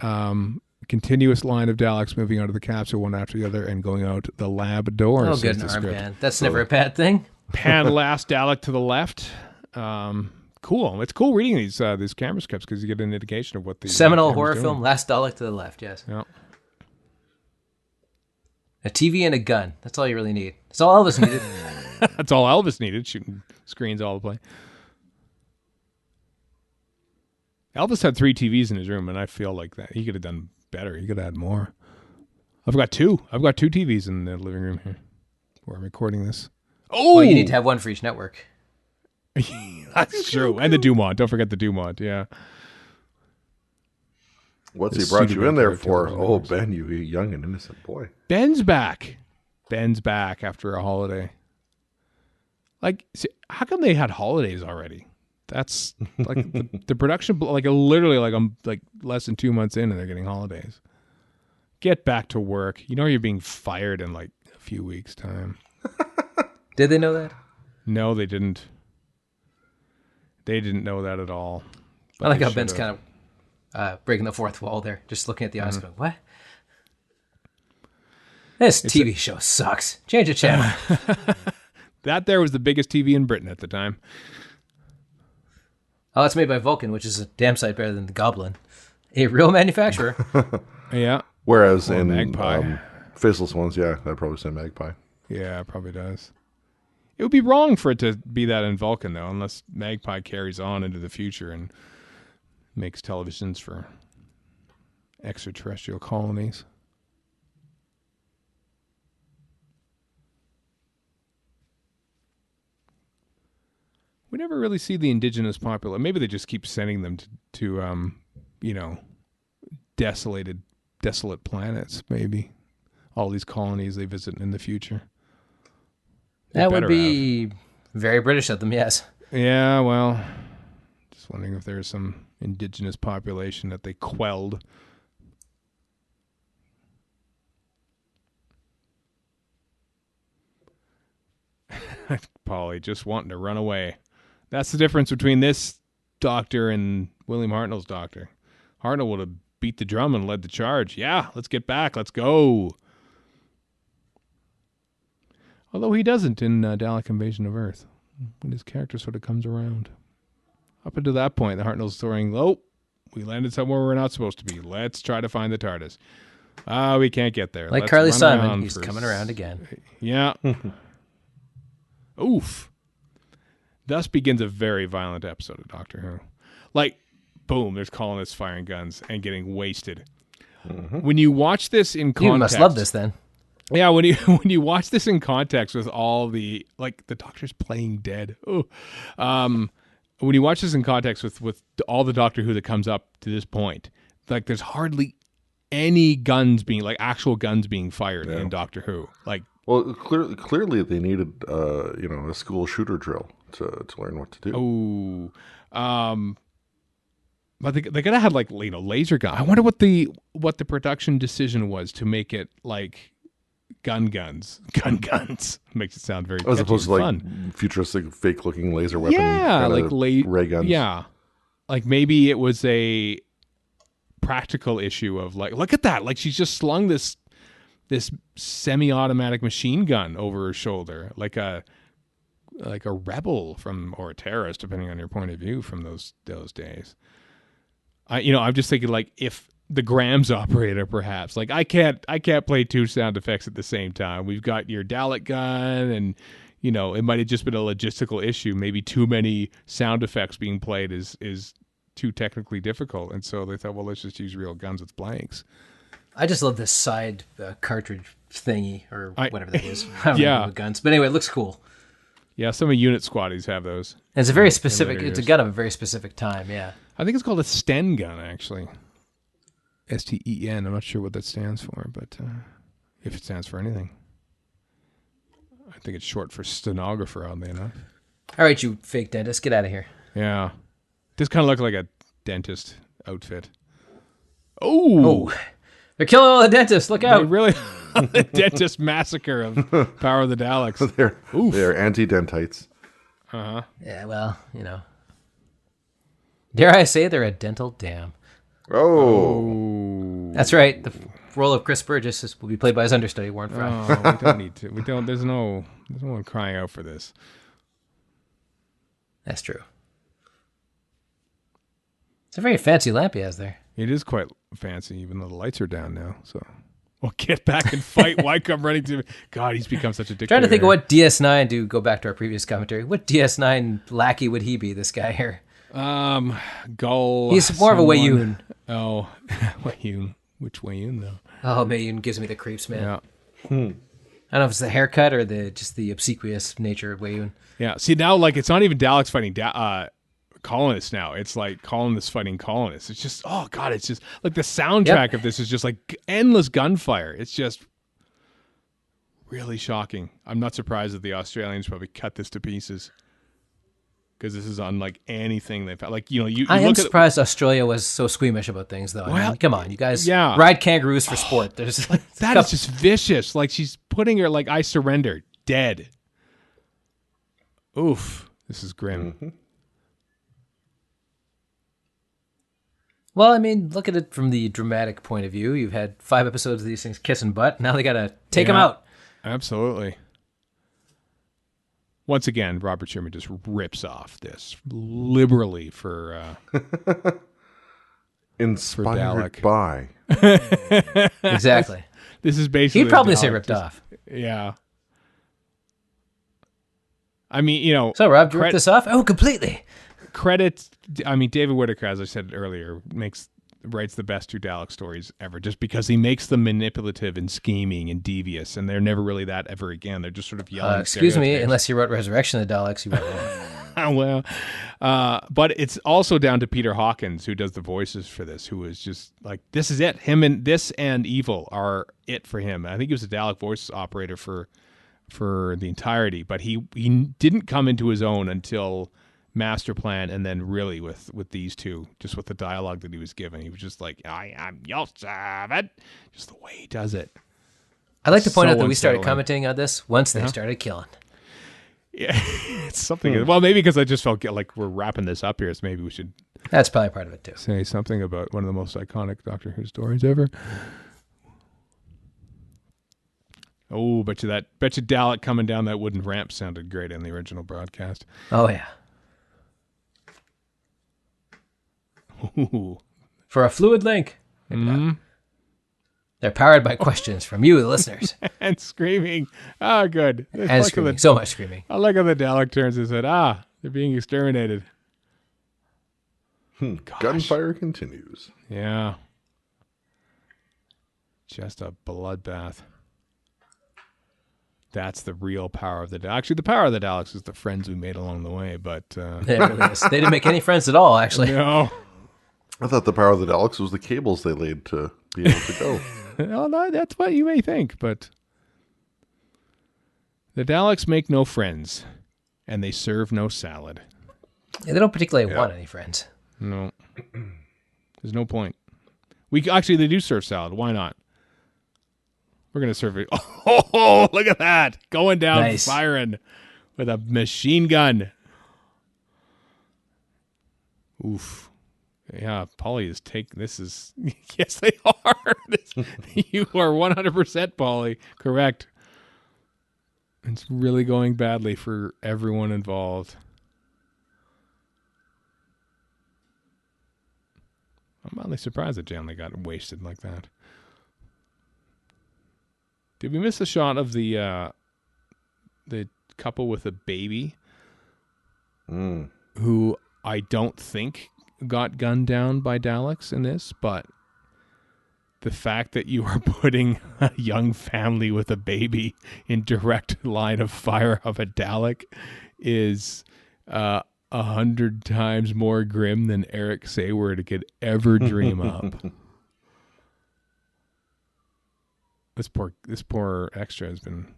Continuous line of Daleks moving out of the capsule one after the other and going out the lab doors. Oh, good, an armband. That's never a bad thing. Pan last Dalek to the left. Cool. It's cool reading these camera scripts because you get an indication of what the seminal horror film, Last Dalek to the left. Yes. Yeah. A TV and a gun. That's all you really need. That's all Elvis needed. That's all Elvis needed. Shooting screens all the play. Elvis had 3 TVs in his room, and I feel like that he could have done better. He could have had more. I've got 2. I've got 2 TVs in the living room here where I'm recording this. Oh, well, you need to have one for each network. That's true. And the Dumont. Don't forget the Dumont. Yeah. What's he brought you in there for? Oh, Ben, you young and innocent boy. Ben's back. Ben's back after a holiday. Like, see, how come they had holidays already? That's like the production, like literally, like I'm like less than 2 months in, and they're getting holidays. Get back to work. You know you're being fired in like a few weeks' time. Did they know that? No, they didn't. They didn't know that at all. I like how Ben's kind of breaking the fourth wall there, just looking at the audience going, what? This TV show sucks. Change the channel. That there was the biggest TV in Britain at the time. Oh, it's made by Vulcan, which is a damn sight better than the Goblin. A real manufacturer. Yeah. Whereas or in Magpie. Faceless Ones, yeah, that'd probably say Magpie. Yeah, it probably does. It would be wrong for it to be that in Vulcan, though, unless Magpie carries on into the future and makes televisions for extraterrestrial colonies. We never really see the indigenous population. Maybe they just keep sending them to desolate planets, maybe. All these colonies they visit in the future. That would be very British of them, yes. Yeah, well, just wondering if there's some indigenous population that they quelled. Polly just wanting to run away. That's the difference between this doctor and William Hartnell's doctor. Hartnell would have beat the drum and led the charge. Yeah, let's get back. Let's go. Although he doesn't in Dalek Invasion of Earth. When his character sort of comes around. Up until that point, the Hartnell's throwing, oh, we landed somewhere we're not supposed to be. Let's try to find the TARDIS. We can't get there. Like Carly Simon, he's coming around again. Yeah. Oof. Thus begins a very violent episode of Doctor Who. Like, boom, there's colonists firing guns and getting wasted. Mm-hmm. When you watch this in context... You must love this then. Yeah, when you watch this in context with all the... Like, the Doctor's playing dead. Oh. When you watch this in context with all the Doctor Who that comes up to this point, like, there's hardly any guns being... Like, actual guns being fired in Doctor Who. Like... Well, clearly they needed, a school shooter drill to learn what to do. But they could have had like laser gun. I wonder what the production decision was to make it like gun guns. Makes it sound very as opposed to fun. Like futuristic, fake looking laser weapon. Yeah, like ray guns. Yeah, like maybe it was a practical issue of like, look at that, like she's just slung this semi-automatic machine gun over her shoulder, like a rebel or a terrorist, depending on your point of view from those days. I'm just thinking like if the Grams operator, perhaps, like I can't play two sound effects at the same time. We've got your Dalek gun, and it might have just been a logistical issue. Maybe too many sound effects being played is too technically difficult, and so they thought, well, let's just use real guns with blanks. I just love this side cartridge thingy or whatever that is. I don't know with guns, but anyway, it looks cool. Yeah, some of Unit Squaddies have those. And it's a very specific. It's a gun of a very specific time. Yeah, I think it's called a Sten gun, actually. STEN. I'm not sure what that stands for, but if it stands for anything, I think it's short for stenographer. Oddly enough. All right, you fake dentist, get out of here. Yeah, this kind of looked like a dentist outfit. Oh. They're killing all the dentists. Look out. They really, the dentist massacre of Power of the Daleks. They're anti-dentites. Uh-huh. Yeah, well, dare I say they're a dental dam. Oh. That's right. The role of Chris Burgess will be played by his understudy, Warren Fry. Oh, we don't need to. There's no one crying out for this. That's true. It's a very fancy lamp he has there. It is quite fancy, even though the lights are down now. So, well, get back and fight. Why come running to me? God, he's become such a dictator. Trying to think of what DS9 do. Go back to our previous commentary. What DS9 lackey would he be? This guy here. Gull. He's more of a Wayun. Oh, Wayun. Which Wayun though? Oh, Wayun gives me the creeps, man. Yeah. I don't know if it's the haircut or just the obsequious nature of Wayun. Yeah. See now, like it's not even Daleks fighting colonists now. It's like colonists fighting colonists. It's just, oh God, it's just like the soundtrack of this is just like endless gunfire. It's just Really shocking. I'm not surprised that the Australians probably cut this to pieces. Because this is unlike anything they've had. Like, you I am look surprised Australia was so squeamish about things, though. Well, I mean, come on, you guys ride kangaroos for sport. There's that is just vicious. Like, she's putting her, like, I surrender, dead. Oof. This is grim. Mm-hmm. Well, I mean, look at it from the dramatic point of view. You've had 5 episodes of these things kissing butt. Now they got to take them out. Absolutely. Once again, Robert Sherman just rips off this liberally for inspired for by. Exactly. This is basically he'd probably say ripped off. Yeah. I mean, So, Rob, you ripped this off? Oh, completely. Credits. I mean, David Whitaker, as I said earlier, writes the best 2 Dalek stories ever, just because he makes them manipulative and scheming and devious, and they're never really that ever again. They're just sort of yelling. Excuse me, unless he wrote Resurrection of the Daleks, he wrote well, but it's also down to Peter Hawkins, who does the voices for this, who is just like, this is it. Him and this and Evil are it for him. I think he was a Dalek voice operator for the entirety, but he didn't come into his own until Master Plan, and then really with these 2, just with the dialogue that he was given, he was just like, I am your servant, just the way he does it. I'd like to point out that we started commenting on this once they started killing. Yeah, it's something. Well, maybe because I just felt like we're wrapping this up here, so maybe we should. That's probably part of it too. Say something about one of the most iconic Doctor Who stories ever. Oh, bet you Dalek coming down that wooden ramp sounded great in the original broadcast. Oh yeah. Ooh. For a fluid link. Mm-hmm. They're powered by questions from you, the listeners. And screaming. Oh, good. And screaming. So much screaming. I like how the Dalek turns and said, they're being exterminated. Gunfire continues. Yeah. Just a bloodbath. That's the real power of the Daleks. Actually, the power of the Daleks is the friends we made along the way, but... It really is. They didn't make any friends at all, actually. No. I thought the power of the Daleks was the cables they laid to be able to go. Well, no, that's what you may think, but... The Daleks make no friends, and they serve no salad. Yeah, they don't particularly want any friends. No. There's no point. They do serve salad. Why not? We're going to serve it. Oh, look at that. Going down, nice. Firing with a machine gun. Oof. Yeah, Polly is this is, yes, they are. You are 100% Polly. Correct. It's really going badly for everyone involved. I'm mildly surprised that Janley got wasted like that. Did we miss a shot of the couple with a baby? Who I don't think got gunned down by Daleks in this, but the fact that you are putting a young family with a baby in direct line of fire of a Dalek is 100 times more grim than Eric Sayward could ever dream up. This poor extra has been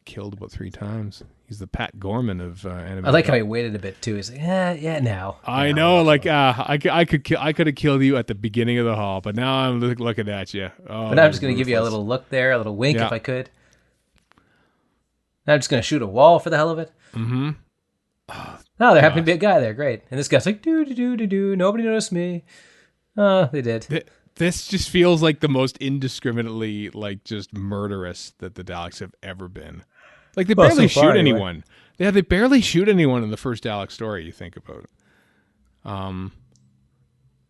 killed about 3 times. He's the Pat Gorman of animation. I like how he waited a bit too. He's like, now. I know, like I could have killed you at the beginning of the hall, but now I'm looking at you. Oh, but now I'm just going to give you a little look there, a little wink if I could. Now I'm just going to shoot a wall for the hell of it. Mm-hmm. No, there happened to be a guy there. Great. And this guy's like, do. Nobody noticed me. They did. This just feels like the most indiscriminately, like, just murderous that the Daleks have ever been. Like, they barely shoot anyone. Anyway. Yeah, they barely shoot anyone in the first Dalek story, you think about it.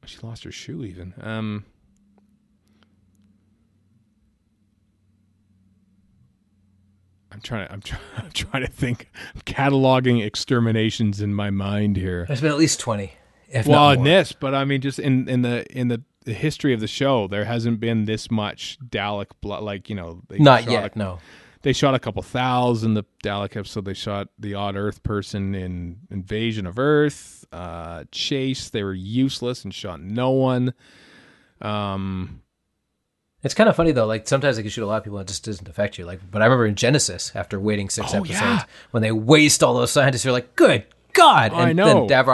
She lost her shoe, even. I'm trying to think. I'm cataloging exterminations in my mind here. There's been at least 20. If not more. In this, but I mean, just in the history of the show, there hasn't been this much Dalek blood. Like, not yet. No, they shot a couple thousand the Dalek episode. They shot the Odd Earth person in Invasion of Earth. Chase. They were useless and shot no one. It's kind of funny though. Like sometimes they can shoot a lot of people and it just doesn't affect you. Like, but I remember in Genesis, after waiting 6 episodes, when they waste all those scientists, you're like, "Good God!" And I know. then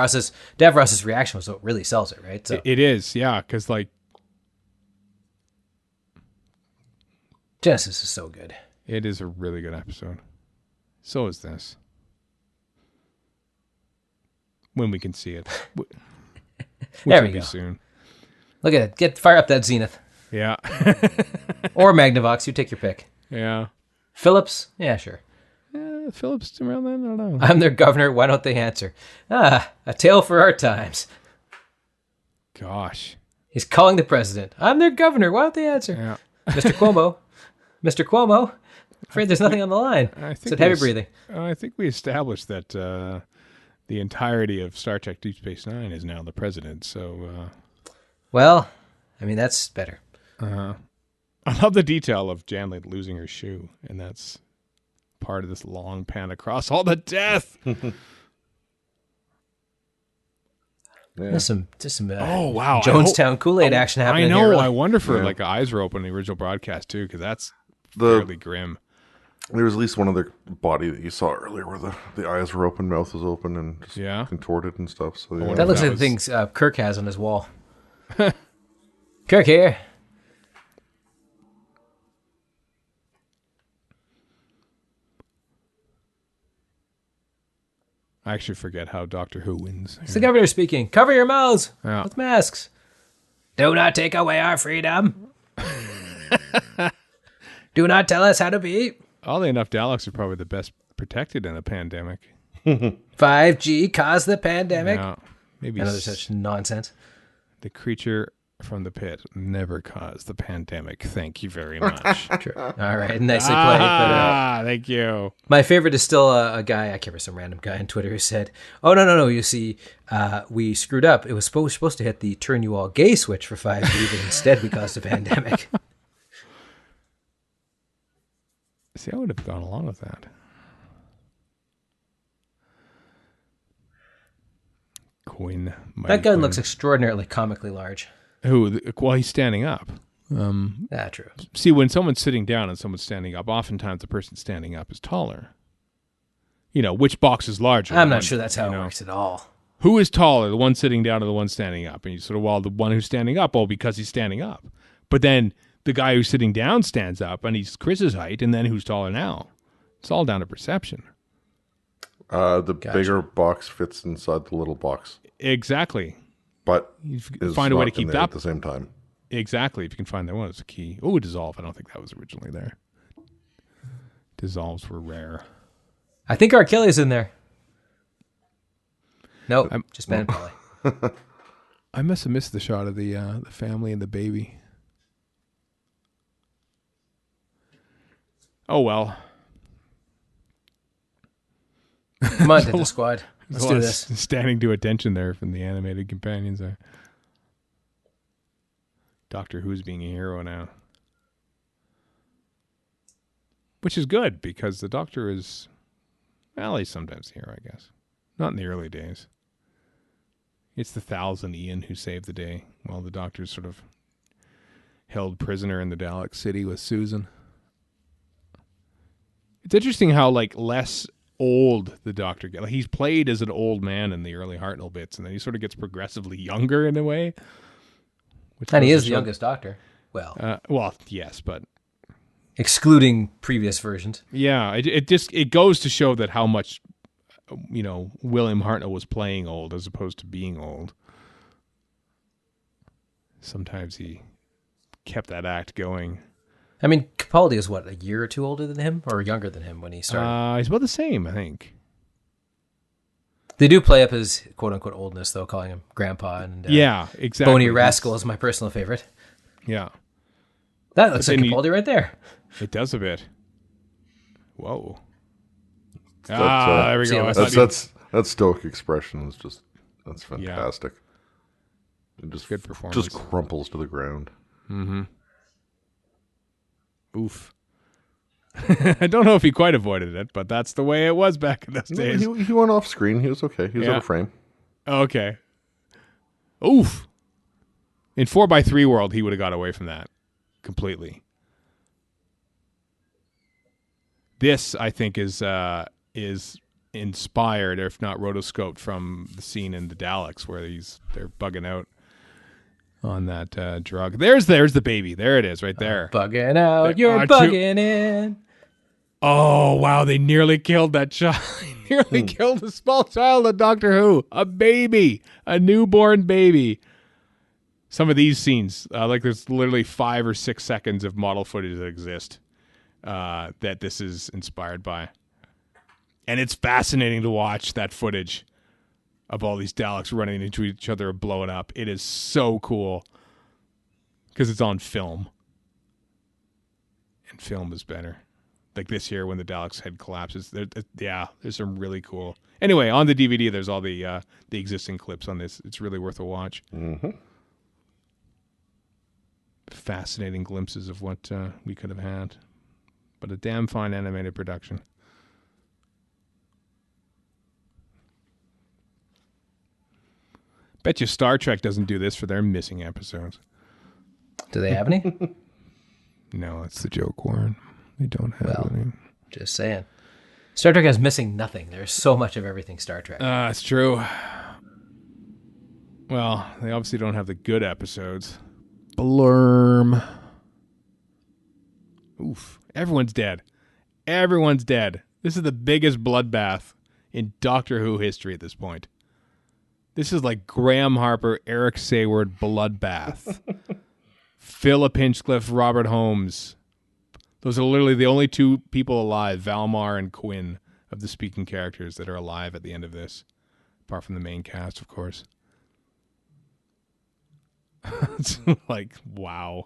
Davros's reaction was what really sells it, right? So it is, yeah, because like Genesis is so good. It is a really good episode. So is this. When we can see it. There we go. Soon. Look at it. Fire up that Zenith. Yeah. Or Magnavox. You take your pick. Yeah. Phillips? Yeah, sure. Phillips around then? I don't know. I'm their governor. Why don't they answer? A tale for our times. Gosh. He's calling the president. I'm their governor. Why don't they answer? Yeah. Mr. Cuomo. Mr. Cuomo. Afraid there's nothing on the line. Said heavy breathing. I think we established that the entirety of Star Trek Deep Space Nine is now the president. So, well, I mean, that's better. I love the detail of Janley losing her shoe, and that's part of this long pan across all the death. Yeah. There's some oh wow, Jonestown Kool-Aid action happening. I know. Here, really. I wonder if like eyes were open in the original broadcast too, because that's fairly grim. There was at least one other body that you saw earlier where the eyes were open, mouth was open, and just contorted and stuff. So that looks like the things Kirk has on his wall. Kirk here. I actually forget how Doctor Who wins. It's the governor speaking. Cover your mouths with masks. Do not take away our freedom. Do not tell us how to be. Oddly enough, Daleks are probably the best protected in a pandemic. 5G caused the pandemic. No, maybe another such nonsense. The creature from the pit never caused the pandemic. Thank you very much. True. All right, nicely played. But, thank you. My favorite is still a guy, I can't remember, some random guy on Twitter who said, "Oh no! You see, we screwed up. It was supposed to hit the turn you all gay switch for 5G, but instead we caused a pandemic." See, I would have gone along with that. Quinn. That gun looks extraordinarily comically large. Who? Well, he's standing up. True. See, when someone's sitting down and someone's standing up, oftentimes the person standing up is taller. You know, which box is larger? I'm not sure that's how it works at all. Who is taller, the one sitting down or the one standing up? And you sort of, well, the one who's standing up, because he's standing up. But then the guy who's sitting down stands up, and he's Chris's height, and then who's taller now? It's all down to perception. Bigger box fits inside the little box. Exactly. But you find a way to keep that at the same time. Exactly. If you can find that one, it's a key. Oh, dissolve. I don't think that was originally there. Dissolves were rare. I think our Achilles in there. Nope, just Ben and Polly. I must have missed the shot of the family and the baby. Oh, well. Come on, Dental Squad. Let's do this. Standing to attention there from the animated companions there. Doctor Who's being a hero now. Which is good, because the Doctor is, well, he's sometimes a hero, I guess. Not in the early days. It's the Thousand Ian who saved the day, while the Doctor's sort of held prisoner in the Dalek city with Susan. It's interesting how, like, less old the Doctor gets. Like, he's played as an old man in the early Hartnell bits, and then he sort of gets progressively younger in a way. And he is the youngest Doctor. Well, yes, but excluding previous versions. Yeah, it goes to show that how much, William Hartnell was playing old as opposed to being old. Sometimes he kept that act going. I mean, Capaldi is what, a year or two older than him, or younger than him when he started? He's about the same, I think. They do play up his quote-unquote oldness, though, calling him Grandpa. And yeah, exactly. Bony Rascal is my personal favorite. Yeah. That looks like Capaldi right there. It does a bit. Whoa. There we go. That stoic expression is that's fantastic. Yeah. It just good performance. Just crumples to the ground. Mm-hmm. Oof. I don't know if he quite avoided it, but that's the way it was back in those days. He went off screen. He was okay. He was out of frame. Okay. Oof. In 4x3 world, he would have got away from that. completely. This, I think, is inspired, or if not rotoscoped, from the scene in the Daleks where they're bugging out on that drug. There's the baby. There it is, right there. Bugging out. You're bugging in. Oh, wow. They nearly killed that child. They nearly killed a small child of Doctor Who. A baby. A newborn baby. Some of these scenes, there's literally 5 or 6 seconds of model footage that exist that this is inspired by. And it's fascinating to watch that footage of all these Daleks running into each other and blowing up. It is so cool because it's on film. And film is better. Like this here when the Daleks' head collapses. There's some really cool. Anyway, on the DVD, there's all the existing clips on this. It's really worth a watch. Mm-hmm. Fascinating glimpses of what we could have had. But a damn fine animated production. Bet you Star Trek doesn't do this for their missing episodes. Do they have any? No, that's the joke, Warren. They don't have any. Just saying. Star Trek has missing nothing. There's so much of everything Star Trek. That's true. Well, they obviously don't have the good episodes. Blurm. Oof. Everyone's dead. Everyone's dead. This is the biggest bloodbath in Doctor Who history at this point. This is like Graham Harper, Eric Sayward bloodbath. Philip Hinchcliffe, Robert Holmes. Those are literally the only 2 people alive, Valmar and Quinn, of the speaking characters that are alive at the end of this. Apart from the main cast, of course. It's like, wow.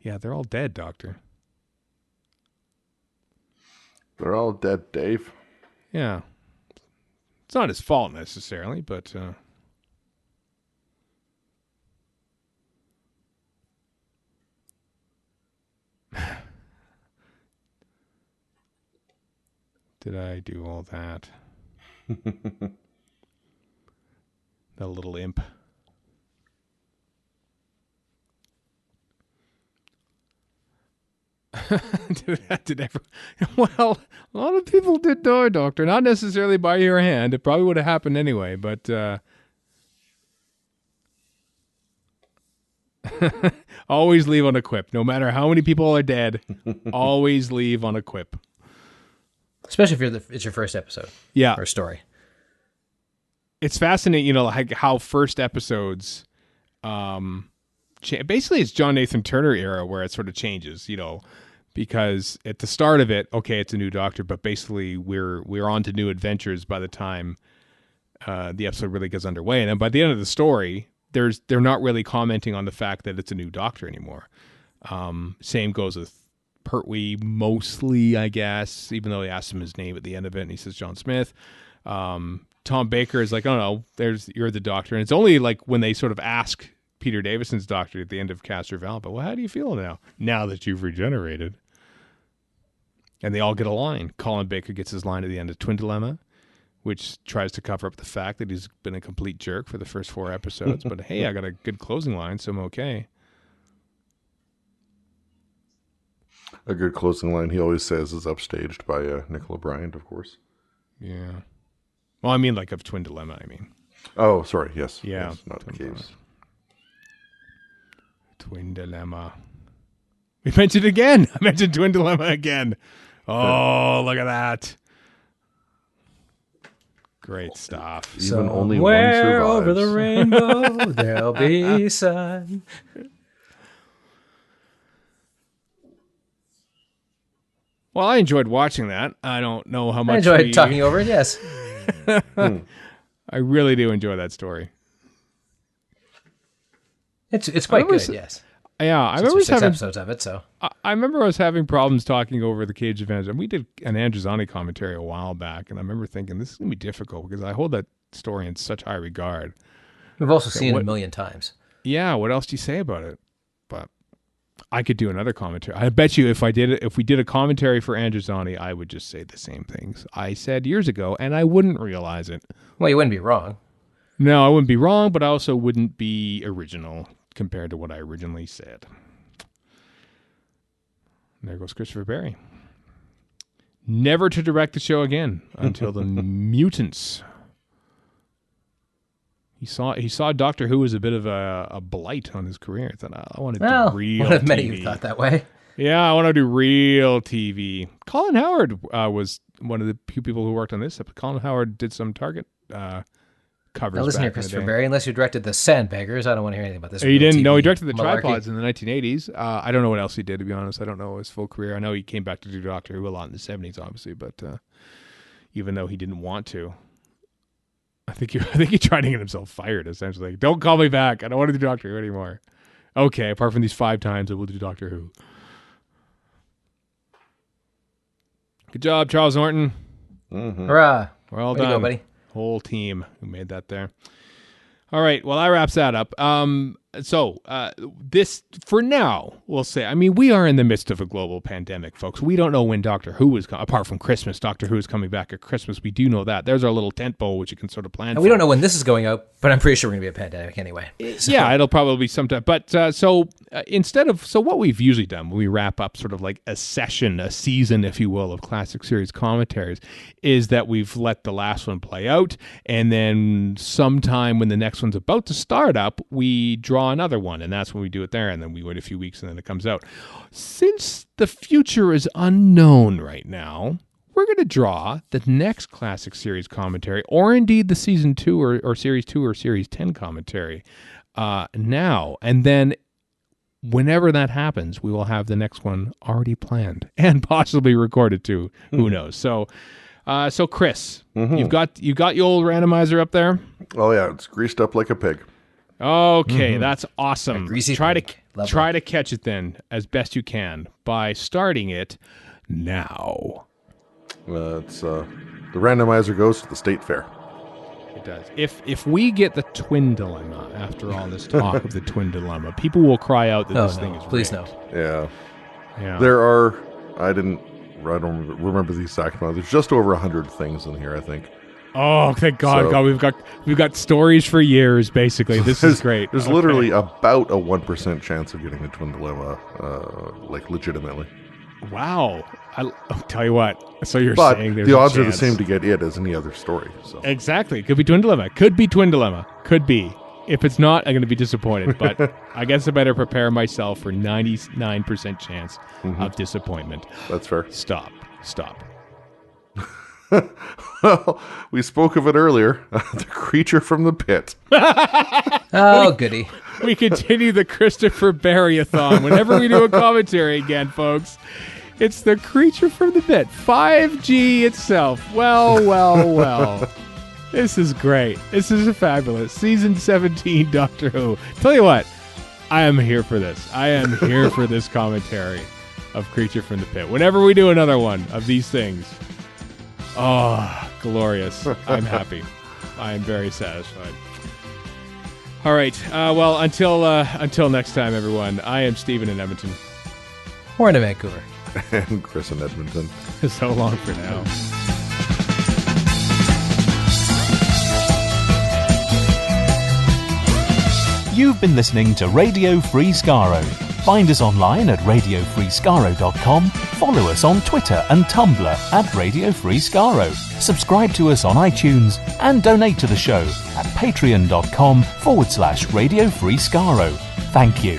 Yeah, they're all dead, Doctor. They're all dead, Dave. Yeah. It's not his fault necessarily, but... Did I do all that? That little imp. Well, a lot of people did die, Doctor. Not necessarily by your hand. It probably would have happened anyway, but always leave on a quip. No matter how many people are dead, always leave on a quip. Especially if it's your first episode. Yeah. Or story. It's fascinating, like how first episodes, basically it's John Nathan Turner era where it sort of changes, because at the start of it, okay, it's a new Doctor, but basically we're on to new adventures by the time the episode really gets underway. And then by the end of the story, they're not really commenting on the fact that it's a new Doctor anymore. Same goes with Pertwee mostly, I guess, even though he asks him his name at the end of it and he says John Smith. Tom Baker is like, oh no, you're the Doctor. And it's only like when they sort of ask Peter Davison's Doctor at the end of Castor Val, but well, how do you feel now that you've regenerated? And they all get a line. Colin Baker gets his line at the end of Twin Dilemma, which tries to cover up the fact that he's been a complete jerk for the first 4 episodes. But hey, I got a good closing line, so I'm okay. A good closing line he always says is upstaged by Nicola Bryant, of course. Yeah. Well, I mean, like of Twin Dilemma, I mean. Oh, sorry, yes. Yeah. Yes, not the case. Twin Dilemma. We mentioned it again. I mentioned Twin Dilemma again. Oh, look at that. Great stuff. Even only one survives. Over the rainbow, there'll be sun. Well, I enjoyed watching that. I don't know how much I enjoyed talking over it, yes. I really do enjoy that story. It's quite good, yes. Yeah, I remember having 6 episodes of it. So I remember I was having problems talking over the Cage of Vengeance, and we did an Androzani commentary a while back, and I remember thinking this is gonna be difficult because I hold that story in such high regard. We've also seen it a million times. Yeah, what else do you say about it? But I could do another commentary. I bet you if we did a commentary for Androzani, I would just say the same things I said years ago, and I wouldn't realize it. Well, you wouldn't be wrong. No, I wouldn't be wrong, but I also wouldn't be original compared to what I originally said. There goes Christopher Barry. Never to direct the show again until the Mutants. He saw Doctor Who as a bit of a blight on his career. I thought, I want to do real one of TV. many who thought that way. Yeah, I want to do real TV. Colin Howard was one of the few people who worked on this. Colin Howard did some Target covers. Now listen here, Christopher Barry. Unless you directed the Sandbaggers, I don't want to hear anything about this. He didn't. No, he directed the malarkey. Tripods in the 1980s. I don't know what else he did, to be honest. I don't know his full career. I know he came back to do Doctor Who a lot in the 70s, obviously, but even though he didn't want to, I think he tried to get himself fired. Essentially, don't call me back. I don't want to do Doctor Who anymore. Okay, apart from these 5 times, I will do Doctor Who. Good job, Charles Norton. Mm-hmm. Hurrah! Well Way done, to go, buddy. Whole team who made that there. All right, well, that wraps that up. So this, for now, we'll say, I mean, we are in the midst of a global pandemic, folks. We don't know when Doctor Who is, apart from Christmas, Doctor Who is coming back at Christmas. We do know that. There's our little tentpole, which you can sort of plan for. We don't know when this is going out, but I'm pretty sure we're going to be a pandemic anyway. So. Yeah, it'll probably be sometime. But so what we've usually done when we wrap up sort of like a season, if you will, of classic series commentaries, is that we've let the last one play out, and then sometime when the next one's about to start up, we draw another one, and that's when we do it there, and then we wait a few weeks, and then it comes out. Since the future is unknown right now, we're going to draw the next classic series commentary, or indeed the season 2 or series 2 or series 10 commentary now, and then whenever that happens, we will have the next one already planned and possibly recorded too. Who knows? So Chris, you got your old randomizer up there? Oh yeah, it's greased up like a pig. Okay, that's awesome. Try Lovely. to catch it then as best you can by starting it now. The randomizer goes to the State Fair. It does. If we get the twin dilemma after all this talk of the twin dilemma, people will cry out that this thing is please rigged. no. Yeah. There are. I don't remember the exact amount. There's just over 100 things in here, I think. Oh, thank God! God, we've got stories for years. Basically, this is great. There's literally about a 1% chance of getting the twin dilemma, like legitimately. Wow! I'll tell you what. So you're but saying there's the odds a are the chance. same to get it as any other story. So Exactly. It could be twin dilemma. Could be twin dilemma. Could be. If it's not, I'm going to be disappointed. But I guess I better prepare myself for 99% chance of disappointment. That's fair. Stop. Well, we spoke of it earlier. The creature from the pit. Oh, goody. We continue the Christopher Barry-a-thon whenever we do a commentary again, folks. It's the creature from the pit. 5G itself. Well. This is great. This is fabulous. Season 17 Doctor Who. Tell you what, I am here for this. I am here for this commentary of Creature from the Pit. Whenever we do another one of these things, oh, glorious. I'm happy. I am very satisfied. All right. Well, until next time, everyone, I am Stephen in Edmonton. We're in Vancouver. And Chris in Edmonton. So long for now. You've been listening to Radio Free Skaro. Find us online at radiofreeskaro.com, follow us on Twitter and Tumblr at Radio Free Skaro, subscribe to us on iTunes, and donate to the show at patreon.com/Radio Free Skaro. Thank you.